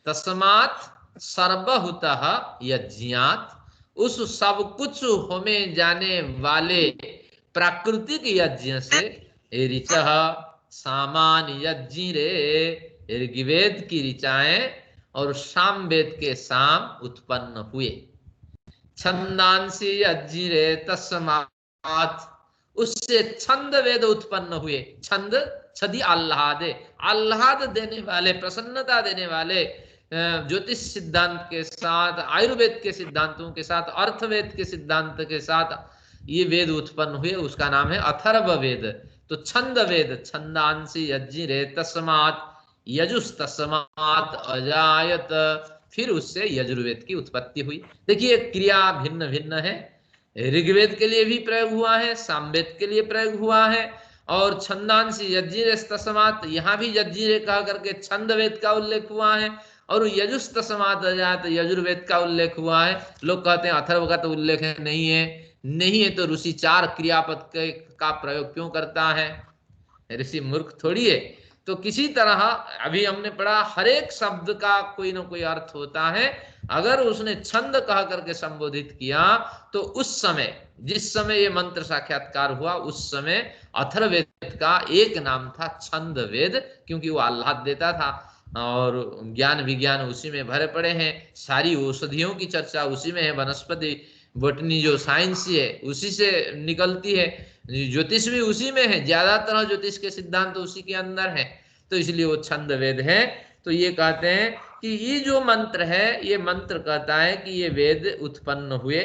तस्मात् सर्वहुतः यज्ञात्, उस सब कुछ होने जाने वाले प्राकृतिक यज्ञ से, ऋचः सामान्य यज्ञ रे, ऋग्वेद की ऋचाएं और सामवेद के साम उत्पन्न हुए। छंदांसी यज्ञ रे तस्मात्, उससे छंद वेद उत्पन्न हुए। छंद छदी आह्लादे, आह्लाद देने वाले, प्रसन्नता देने वाले ज्योतिष सिद्धांत के साथ, आयुर्वेद के सिद्धांतों के साथ, अर्थवेद के सिद्धांत के साथ ये वेद उत्पन्न हुए, उसका नाम है अथर्व वेद। तो छंद वेद, छंदांसी यज्ञ रे तस्मात् यजुस् तस्मात् अजायत, फिर उससे यजुर्वेद की उत्पत्ति हुई। देखिए क्रिया भिन्न भिन्न है, ऋग्वेद के लिए भी प्रयोग हुआ है, सामवेद के लिए प्रयोग हुआ है। और छंदांसी यज्ञ रे तस्मात्, यहाँ भी यज्ञ रे कह करके छंद वेद का उल्लेख हुआ है, और यजुस् तस्मात् अजायत यजुर्वेद का उल्लेख हुआ है। लोग कहते हैं अथर्व का तो उल्लेख है, नहीं है। नहीं है तो ऋषि 4 क्रियापद का प्रयोग क्यों करता है? ऋषि मूर्ख थोड़ी है। तो किसी तरह अभी हमने पढ़ा, हर एक शब्द का कोई ना कोई अर्थ होता है। अगर उसने छंद कह करके संबोधित किया, तो उस समय, जिस समय ये मंत्र साक्षात्कार हुआ, उस समय अथर्ववेद का एक नाम था छंद वेद, क्योंकि वो आह्लाद देता था, और ज्ञान विज्ञान उसी में भरे पड़े हैं। सारी औषधियों की चर्चा उसी में है, वनस्पति बॉटनी जो साइंस है उसी से निकलती है, ज्योतिष भी उसी में है, ज्यादातर ज्योतिष के सिद्धांत तो उसी के अंदर है। तो इसलिए वो छंद वेद है। तो ये कहते हैं कि ये जो मंत्र है, ये मंत्र कहता है कि ये वेद उत्पन्न हुए।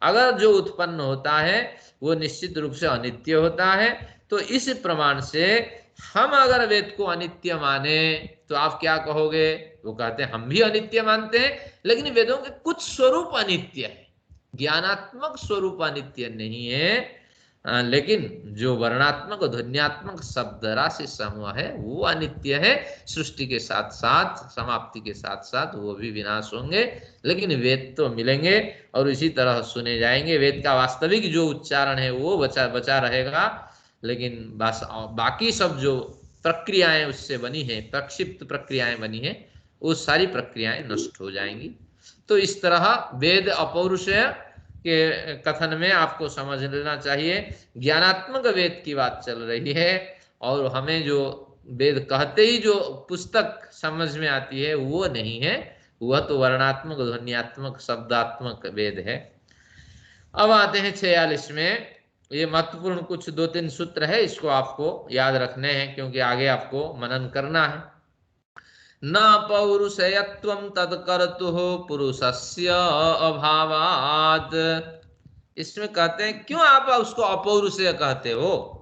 अगर जो उत्पन्न होता है वो निश्चित रूप से अनित्य होता है। तो इस प्रमाण से हम अगर वेद को अनित्य माने तो आप क्या कहोगे? वो कहते हैं हम भी अनित्य मानते हैं, लेकिन वेदों के कुछ स्वरूप अनित्य है, ज्ञानात्मक स्वरूप अनित्य नहीं है। लेकिन जो वर्णात्मक ध्वन्यात्मक शब्द राशि समूह है वो अनित्य है। सृष्टि के साथ साथ, समाप्ति के साथ साथ वो भी विनाश होंगे, लेकिन वेद तो मिलेंगे और इसी तरह सुने जाएंगे। वेद का वास्तविक जो उच्चारण है वो बचा रहेगा, लेकिन बस बाकी सब जो प्रक्रियाएं उससे बनी है, प्रक्षिप्त प्रक्रियाएं बनी है, वो सारी प्रक्रियाएं नष्ट हो जाएंगी। तो इस तरह वेद अपौरुषेय के कथन में आपको समझ लेना चाहिए, ज्ञानात्मक वेद की बात चल रही है, और हमें जो वेद कहते ही जो पुस्तक समझ में आती है वो नहीं है, वह तो वर्णात्मक ध्वन्यात्मक शब्दात्मक वेद है। अब आते हैं 46 में। ये महत्वपूर्ण कुछ 2-3 सूत्र है, इसको आपको याद रखने हैं क्योंकि आगे आपको मनन करना है। न पौरुषयत्वं तत्कर्तुः पुरुषस्य अभावात्। इसमें कहते हैं क्यों आप उसको अपौरुषेय कहते हो?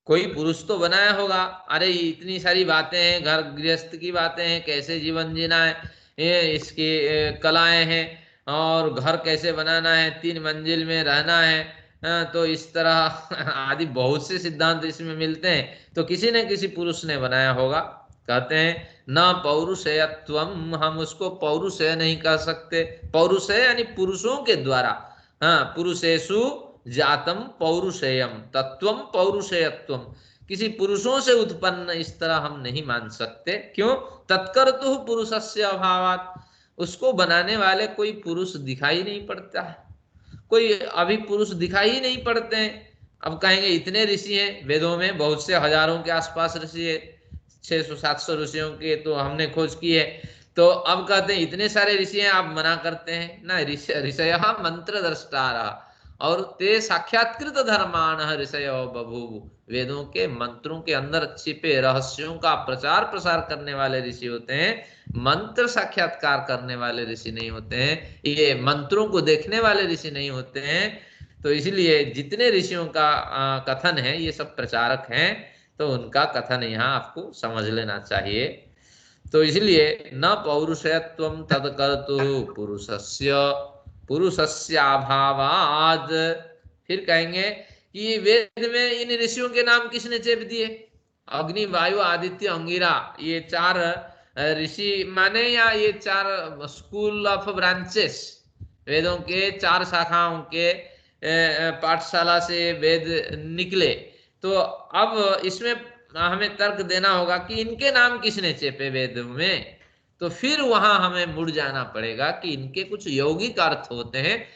कोई पुरुष तो बनाया होगा। अरे इतनी सारी बातें हैं, घर गृहस्थ की बातें हैं, कैसे जीवन जीना है, ये इसकी कलाएं हैं, और घर कैसे बनाना है, 3 मंजिल में रहना है, तो इस तरह आदि बहुत से सिद्धांत इसमें मिलते हैं। तो किसी न किसी पुरुष ने बनाया होगा। कहते हैं न पौरुषेयत्वम, हम उसको पौरुषेय नहीं कह सकते। पौरुषेय यानी पुरुषों के द्वारा, हाँ, पुरुषेषु जातम पौरुषेयम तत्वम पौरुषेयत्वम, किसी पुरुषों से उत्पन्न इस तरह हम नहीं मान सकते। क्यों? तत्कर्तुः पुरुषस्य अभावात्, उसको बनाने वाले कोई पुरुष दिखाई नहीं पड़ता है, कोई अभी पुरुष दिखाई ही नहीं पड़ते हैं। अब कहेंगे इतने ऋषि हैं वेदों में, बहुत से हजारों के आसपास ऋषि है, 600-700 ऋषियों के तो हमने खोज की है, तो अब कहते हैं इतने सारे ऋषि हैं, आप मना करते हैं ना। ऋषय मंत्र द्रष्टारा और ते साक्षात्कृत धर्मान ऋषय बभूव। वेदों के मंत्रों के अंदर छिपे रहस्यों का प्रचार प्रसार करने वाले ऋषि होते हैं, मंत्र साक्षात्कार करने वाले ऋषि नहीं होते हैं, ये मंत्रों को देखने वाले ऋषि नहीं होते हैं। तो इसलिए जितने ऋषियों का कथन है ये सब प्रचारक हैं, तो उनका कथन यहाँ आपको समझ लेना चाहिए। तो इसलिए न पौरुषयत्वं तत्कर्तु पुरुषस्याभावाद। फिर कहेंगे कि वेद में इन ऋषियों के नाम किसने चेप दिए? अग्नि, वायु, आदित्य, अंगिरा, ये 4 ऋषि माने, या ये 4 स्कूल ऑफ ब्रांचेस, वेदों के 4 शाखाओं के पाठशाला से वेद निकले। तो अब इसमें हमें तर्क देना होगा कि इनके नाम किसने चेपे वेद में। तो फिर वहां हमें मुड़ जाना पड़ेगा कि इनके कुछ यौगिक अर्थ होते हैं।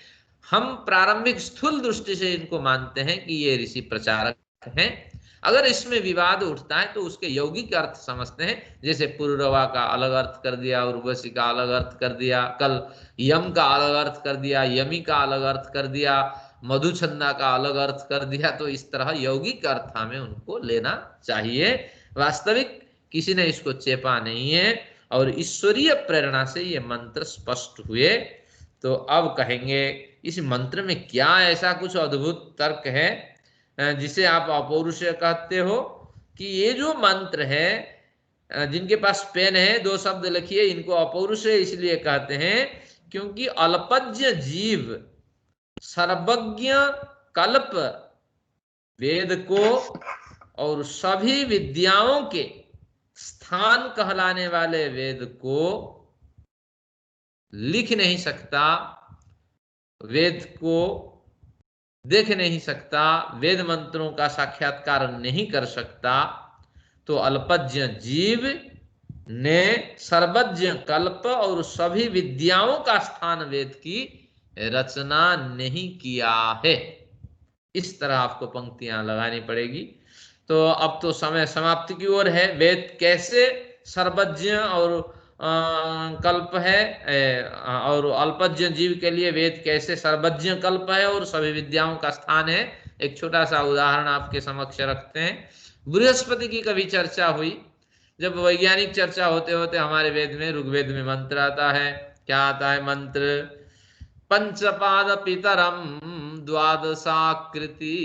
हम प्रारंभिक स्थूल दृष्टि से इनको मानते हैं कि ये ऋषि प्रचारक हैं। अगर इसमें विवाद उठता है तो उसके यौगिक अर्थ समझते हैं। जैसे पुरुरवा का अलग अर्थ कर दिया, उर्वशी का अलग अर्थ कर दिया, कल यम का अलग अर्थ कर दिया, यमी का अलग अर्थ कर दिया, मधुछंदा का अलग अर्थ कर दिया। तो इस तरह यौगिक अर्थ हमें उनको लेना चाहिए। वास्तविक किसी ने इसको चेपा नहीं है और ईश्वरीय प्रेरणा से ये मंत्र स्पष्ट हुए। तो अब कहेंगे इस मंत्र में क्या ऐसा कुछ अद्भुत तर्क है जिसे आप अपौरुषेय कहते हो? कि ये जो मंत्र है, जिनके पास पेन है 2 शब्द लिखिए, इनको अपौरुषेय इसलिए कहते हैं क्योंकि अल्पज्ञ जीव सर्वज्ञ कल्प वेद को और सभी विद्याओं के स्थान कहलाने वाले वेद को लिख नहीं सकता, वेद को देख नहीं सकता, वेद मंत्रों का साक्षात्कार नहीं कर सकता। तो अल्पज्ञ जीव ने सर्वज्ञ कल्प और सभी विद्याओं का स्थान वेद की रचना नहीं किया है। इस तरह आपको पंक्तियां लगानी पड़ेगी। तो अब तो समय समाप्ति की ओर है। वेद कैसे सर्वज्ञ और कल्प है, और अल्पज्ञ जीव के लिए वेद कैसे सर्वज्ञ कल्प है और सभी विद्याओं का स्थान है, एक छोटा सा उदाहरण आपके समक्ष रखते हैं। बृहस्पति की कभी चर्चा हुई, जब वैज्ञानिक चर्चा होते होते हमारे वेद में, ऋग्वेद में मंत्र आता है। क्या आता है मंत्र? पंचपाद पितरम द्वादशाकृति।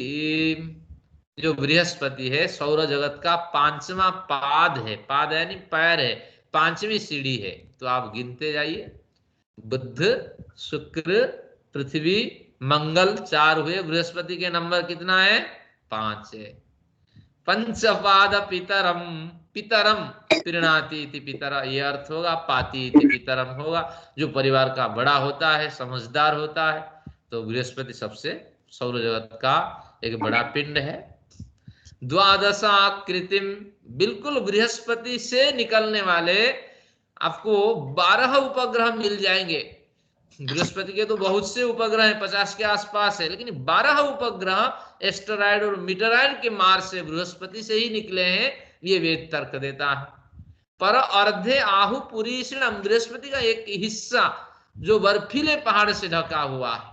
जो बृहस्पति है सौर जगत का 5वां पाद है, पाद यानी पैर है, 5वीं सीढ़ी है। तो आप गिनते जाइए, बुध, शुक्र, पृथ्वी, मंगल, 4 हुए। बृहस्पति के नंबर कितना है? 5 है। पंचपाद पितरम, पितरम प्रीणाति इति पितर, ये अर्थ होगा। पाति इति पितरम होगा, जो परिवार का बड़ा होता है, समझदार होता है। तो बृहस्पति सबसे सौर जगत का एक बड़ा पिंड है। द्वादशाकृतिम, बिल्कुल बृहस्पति से निकलने वाले आपको 12 उपग्रह मिल जाएंगे। बृहस्पति के तो बहुत से उपग्रह हैं, 50 के आसपास है, लेकिन 12 उपग्रह एस्टेरॉयड और मीटरॉयड के मार्ग से बृहस्पति से ही निकले हैं, ये वेद तर्क देता है। पर अर्धे आहु पुरीषणम, बृहस्पति का एक हिस्सा जो बर्फीले पहाड़ से ढका हुआ है।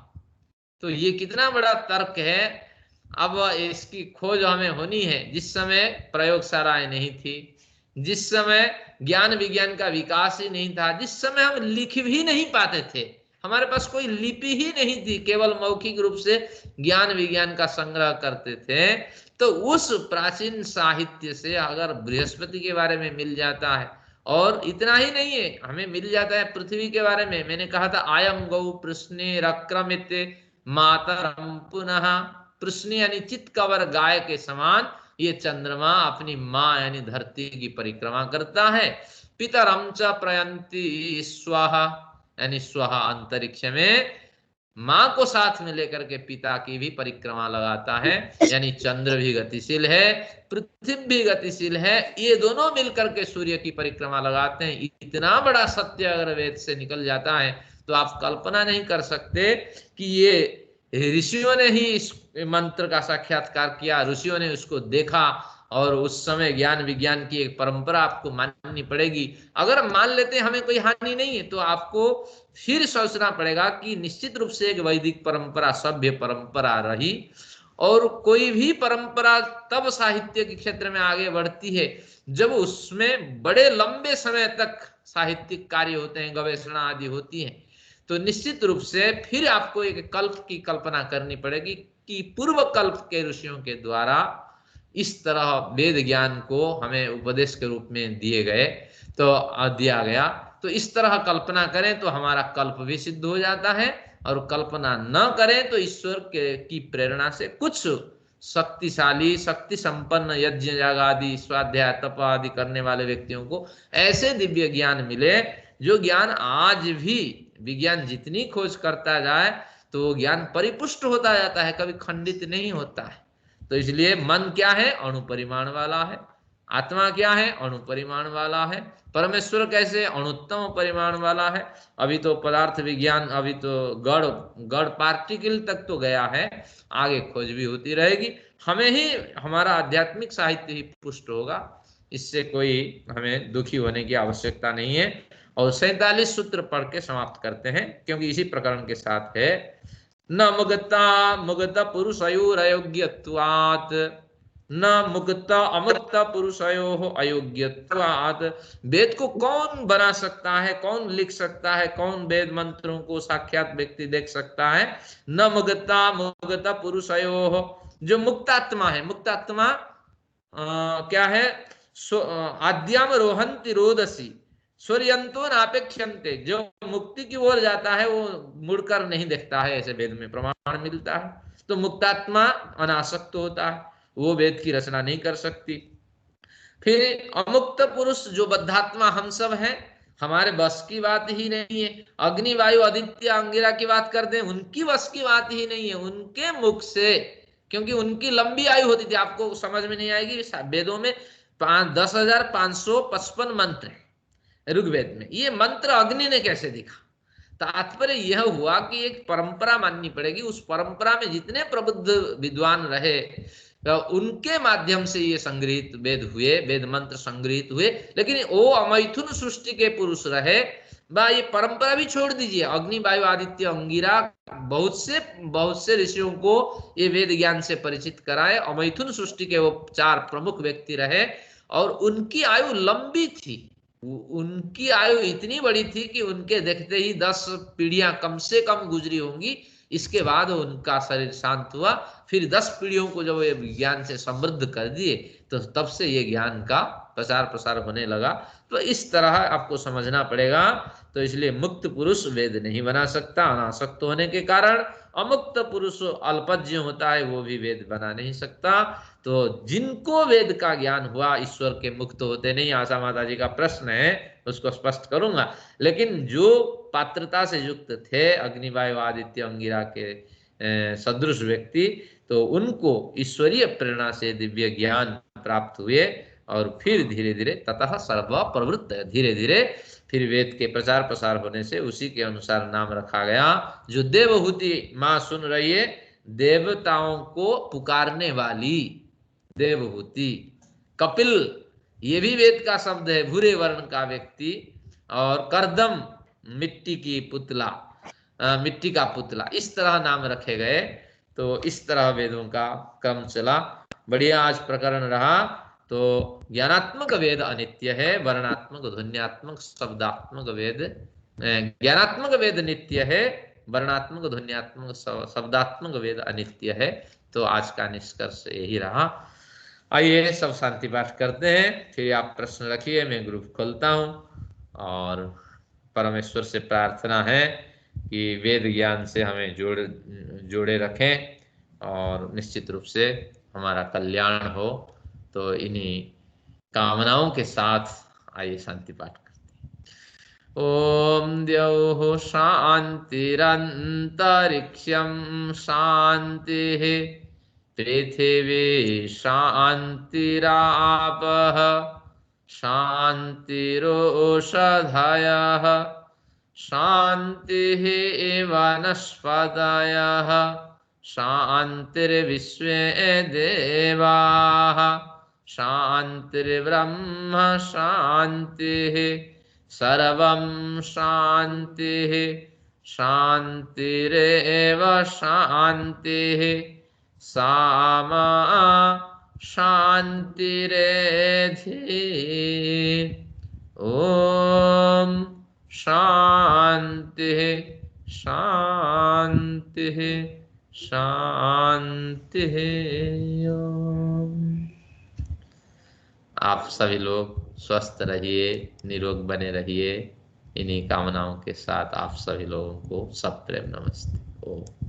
तो ये कितना बड़ा तर्क है। अब इसकी खोज हमें होनी है। जिस समय प्रयोगशालाएं नहीं थी, जिस समय ज्ञान विज्ञान का विकास ही नहीं था, जिस समय हम लिख भी नहीं पाते थे, हमारे पास कोई लिपि ही नहीं थी, केवल मौखिक रूप से ज्ञान विज्ञान का संग्रह करते थे, तो उस प्राचीन साहित्य से अगर बृहस्पति के बारे में मिल जाता है, और इतना ही नहीं है, हमें मिल जाता है पृथ्वी के बारे में। मैंने कहा था आयम गौ प्रश्ने रक्रमित मातरम पुनः, प्रश्न यानी चित कवर गाय के समान ये चंद्रमा अपनी माँ यानी धरती की परिक्रमा करता है। पितरम च प्रयंती स्वाहा, यानी स्वाहा अंतरिक्ष में माँ को साथ में लेकर के पिता की भी परिक्रमा लगाता है। यानी चंद्र भी गतिशील है, पृथ्वी भी गतिशील है, ये दोनों मिलकर के सूर्य की परिक्रमा लगाते हैं। इतना बड़ा सत्य अगर वेद से निकल जाता है तो आप कल्पना नहीं कर सकते कि ये ऋषियों ने ही इस मंत्र का साक्षात्कार किया, ऋषियों ने उसको देखा और उस समय ज्ञान विज्ञान की एक परंपरा आपको माननी पड़ेगी। अगर मान लेते हैं हमें कोई हानि नहीं है, तो आपको फिर सोचना पड़ेगा कि निश्चित रूप से एक वैदिक परंपरा, सभ्य परंपरा रही, और कोई भी परंपरा तब साहित्य के क्षेत्र में आगे बढ़ती है जब उसमें बड़े लंबे समय तक साहित्यिक कार्य होते हैं, गवेषणा आदि होती है। तो निश्चित रूप से फिर आपको एक कल्प की कल्पना करनी पड़ेगी कि पूर्व कल्प के ऋषियों के द्वारा इस तरह वेद ज्ञान को हमें उपदेश के रूप में दिए गए, तो दिया गया। तो इस तरह कल्पना करें तो हमारा कल्प भी सिद्ध हो जाता है, और कल्पना न करें तो ईश्वर की प्रेरणा से कुछ शक्तिशाली, शक्ति संपन्न यज्ञ याग आदि, स्वाध्याय तप आदि करने वाले व्यक्तियों को ऐसे दिव्य ज्ञान मिले, जो ज्ञान आज भी विज्ञान जितनी खोज करता जाए तो ज्ञान परिपुष्ट होता जाता है, कभी खंडित नहीं होता है। तो इसलिए मन क्या है? अणु परिमाण वाला है। आत्मा क्या है? अणु परिमाण वाला है। परमेश्वर कैसे? अणुत्तम परिमाण वाला है। अभी तो पदार्थ विज्ञान, अभी तो गढ़ पार्टिकल तक तो गया है, आगे खोज भी होती रहेगी। हमें ही, हमारा आध्यात्मिक साहित्य ही पुष्ट होगा, इससे कोई हमें दुखी होने की आवश्यकता नहीं है। और 47 सूत्र पढ़ के समाप्त करते हैं, क्योंकि इसी प्रकरण के साथ है। न मुगत पुरुषयोरयोग्यत्वात्, न मुक्त अमुक्त पुरुषयो अयोग्यत्वात्। वेद को कौन बना सकता है, कौन लिख सकता है, कौन वेद मंत्रों को साक्षात व्यक्ति देख सकता है? न मुगत पुरुषयो, जो मुक्तात्मा है। मुक्तात्मा क्या है? आद्याम रोहंति रोदसी सूर्यंतो नापेक्षन्ते, जो मुक्ति की ओर जाता है वो मुड़कर नहीं देखता है, ऐसे वेद में प्रमाण मिलता है। तो मुक्तात्मा अनासक्त होता है, वो वेद की रचना नहीं कर सकती। फिर अमुक्त पुरुष, जो बद्धात्मा हम सब हैं, हमारे बस की बात ही नहीं है। अग्नि वायु आदित्य अंगिरा की बात कर दें, उनकी बस की बात ही नहीं है। उनके मुख से, क्योंकि उनकी लंबी आयु होती थी, आपको समझ में नहीं आएगी, वेदों में 10,555 मंत्र है ऋग्वेद में। ये मंत्र अग्नि ने कैसे दिखा? तात्पर्य यह हुआ कि एक परंपरा माननी पड़ेगी। उस परंपरा में जितने प्रबुद्ध विद्वान रहे, तो उनके माध्यम से ये संग्रहित वेद हुए, वेद मंत्र संग्रहित हुए। लेकिन वो अमैथुन सृष्टि के पुरुष रहे, बा ये परंपरा भी छोड़ दीजिए, अग्नि वायु आदित्य अंगिरा, बहुत से ऋषियों को ये वेद ज्ञान से परिचित कराए। अमैथुन सृष्टि के वो 4 प्रमुख व्यक्ति रहे, और उनकी आयु लंबी थी। उनकी आयु इतनी बड़ी थी कि उनके देखते ही 10 पीढ़ियां कम से कम गुजरी होंगी। इसके बाद उनका शरीर शांत हुआ। फिर 10 पीढ़ियों को जब ये ज्ञान से समृद्ध कर दिए, तो तब से ये ज्ञान का प्रचार प्रसार होने लगा। तो इस तरह आपको समझना पड़ेगा। तो इसलिए मुक्त पुरुष वेद नहीं बना सकता, अनासक्त होने के कारण। अमुक्त पुरुष अल्पज्ञ होता है, वो भी वेद बना नहीं सकता। तो जिनको वेद का ज्ञान हुआ, ईश्वर के मुक्त होते नहीं। आशा माता जी का प्रश्न है, उसको स्पष्ट करूंगा। लेकिन जो पात्रता से युक्त थे, अग्निवायु आदित्य अंगिरा के सदृश व्यक्ति, तो उनको ईश्वरीय प्रेरणा से दिव्य ज्ञान प्राप्त हुए, और फिर धीरे धीरे ततः सर्व प्रवृत्त, धीरे धीरे फिर वेद के प्रचार प्रसार होने से उसी के अनुसार नाम रखा गया। जो देवहूति माँ सुन रही है, देवताओं को पुकारने वाली देवहूति। कपिल, ये भी वेद का शब्द है, भूरे वर्ण का व्यक्ति। और करदम, मिट्टी की पुतला, मिट्टी का पुतला, इस तरह नाम रखे गए। तो इस तरह वेदों का क्रम चला। बढ़िया आज प्रकरण रहा। तो ज्ञानात्मक वेद अनित्य है, वर्णात्मक ध्वन्यात्मक शब्दात्मक वेद, ज्ञानात्मक वेद नित्य है, वर्णात्मक ध्वन्यात्मक शब्दात्मक वेद अनित्य है। तो आज का निष्कर्ष यही रहा। आइए सब शांति पाठ करते हैं, फिर आप प्रश्न रखिए, मैं ग्रुप खोलता हूँ। और परमेश्वर से प्रार्थना है कि वेद ज्ञान से हमें जोड़े रखें, और निश्चित रूप से हमारा कल्याण हो। तो इन्हीं कामनाओं के साथ आइए शांति पाठ करते हैं। ओम द्यौः शान्तिरन्तरिक्षं शान्तिः, पृथिवी शान्तिरापः शान्तिरोषधयः शान्तिः वनस्पतयः शान्तिर्विश्वे देवाः शांतिर्ब्रह्म शांतिः सर्वं शांतिः शांतिरेव शांतिः सामा शांतिरेधि। ओम शांतिः शांतिः शांतिः। ओम। आप सभी लोग स्वस्थ रहिए, निरोग बने रहिए। इन्हीं कामनाओं के साथ आप सभी लोगों को सब प्रेम नमस्ते। ओम।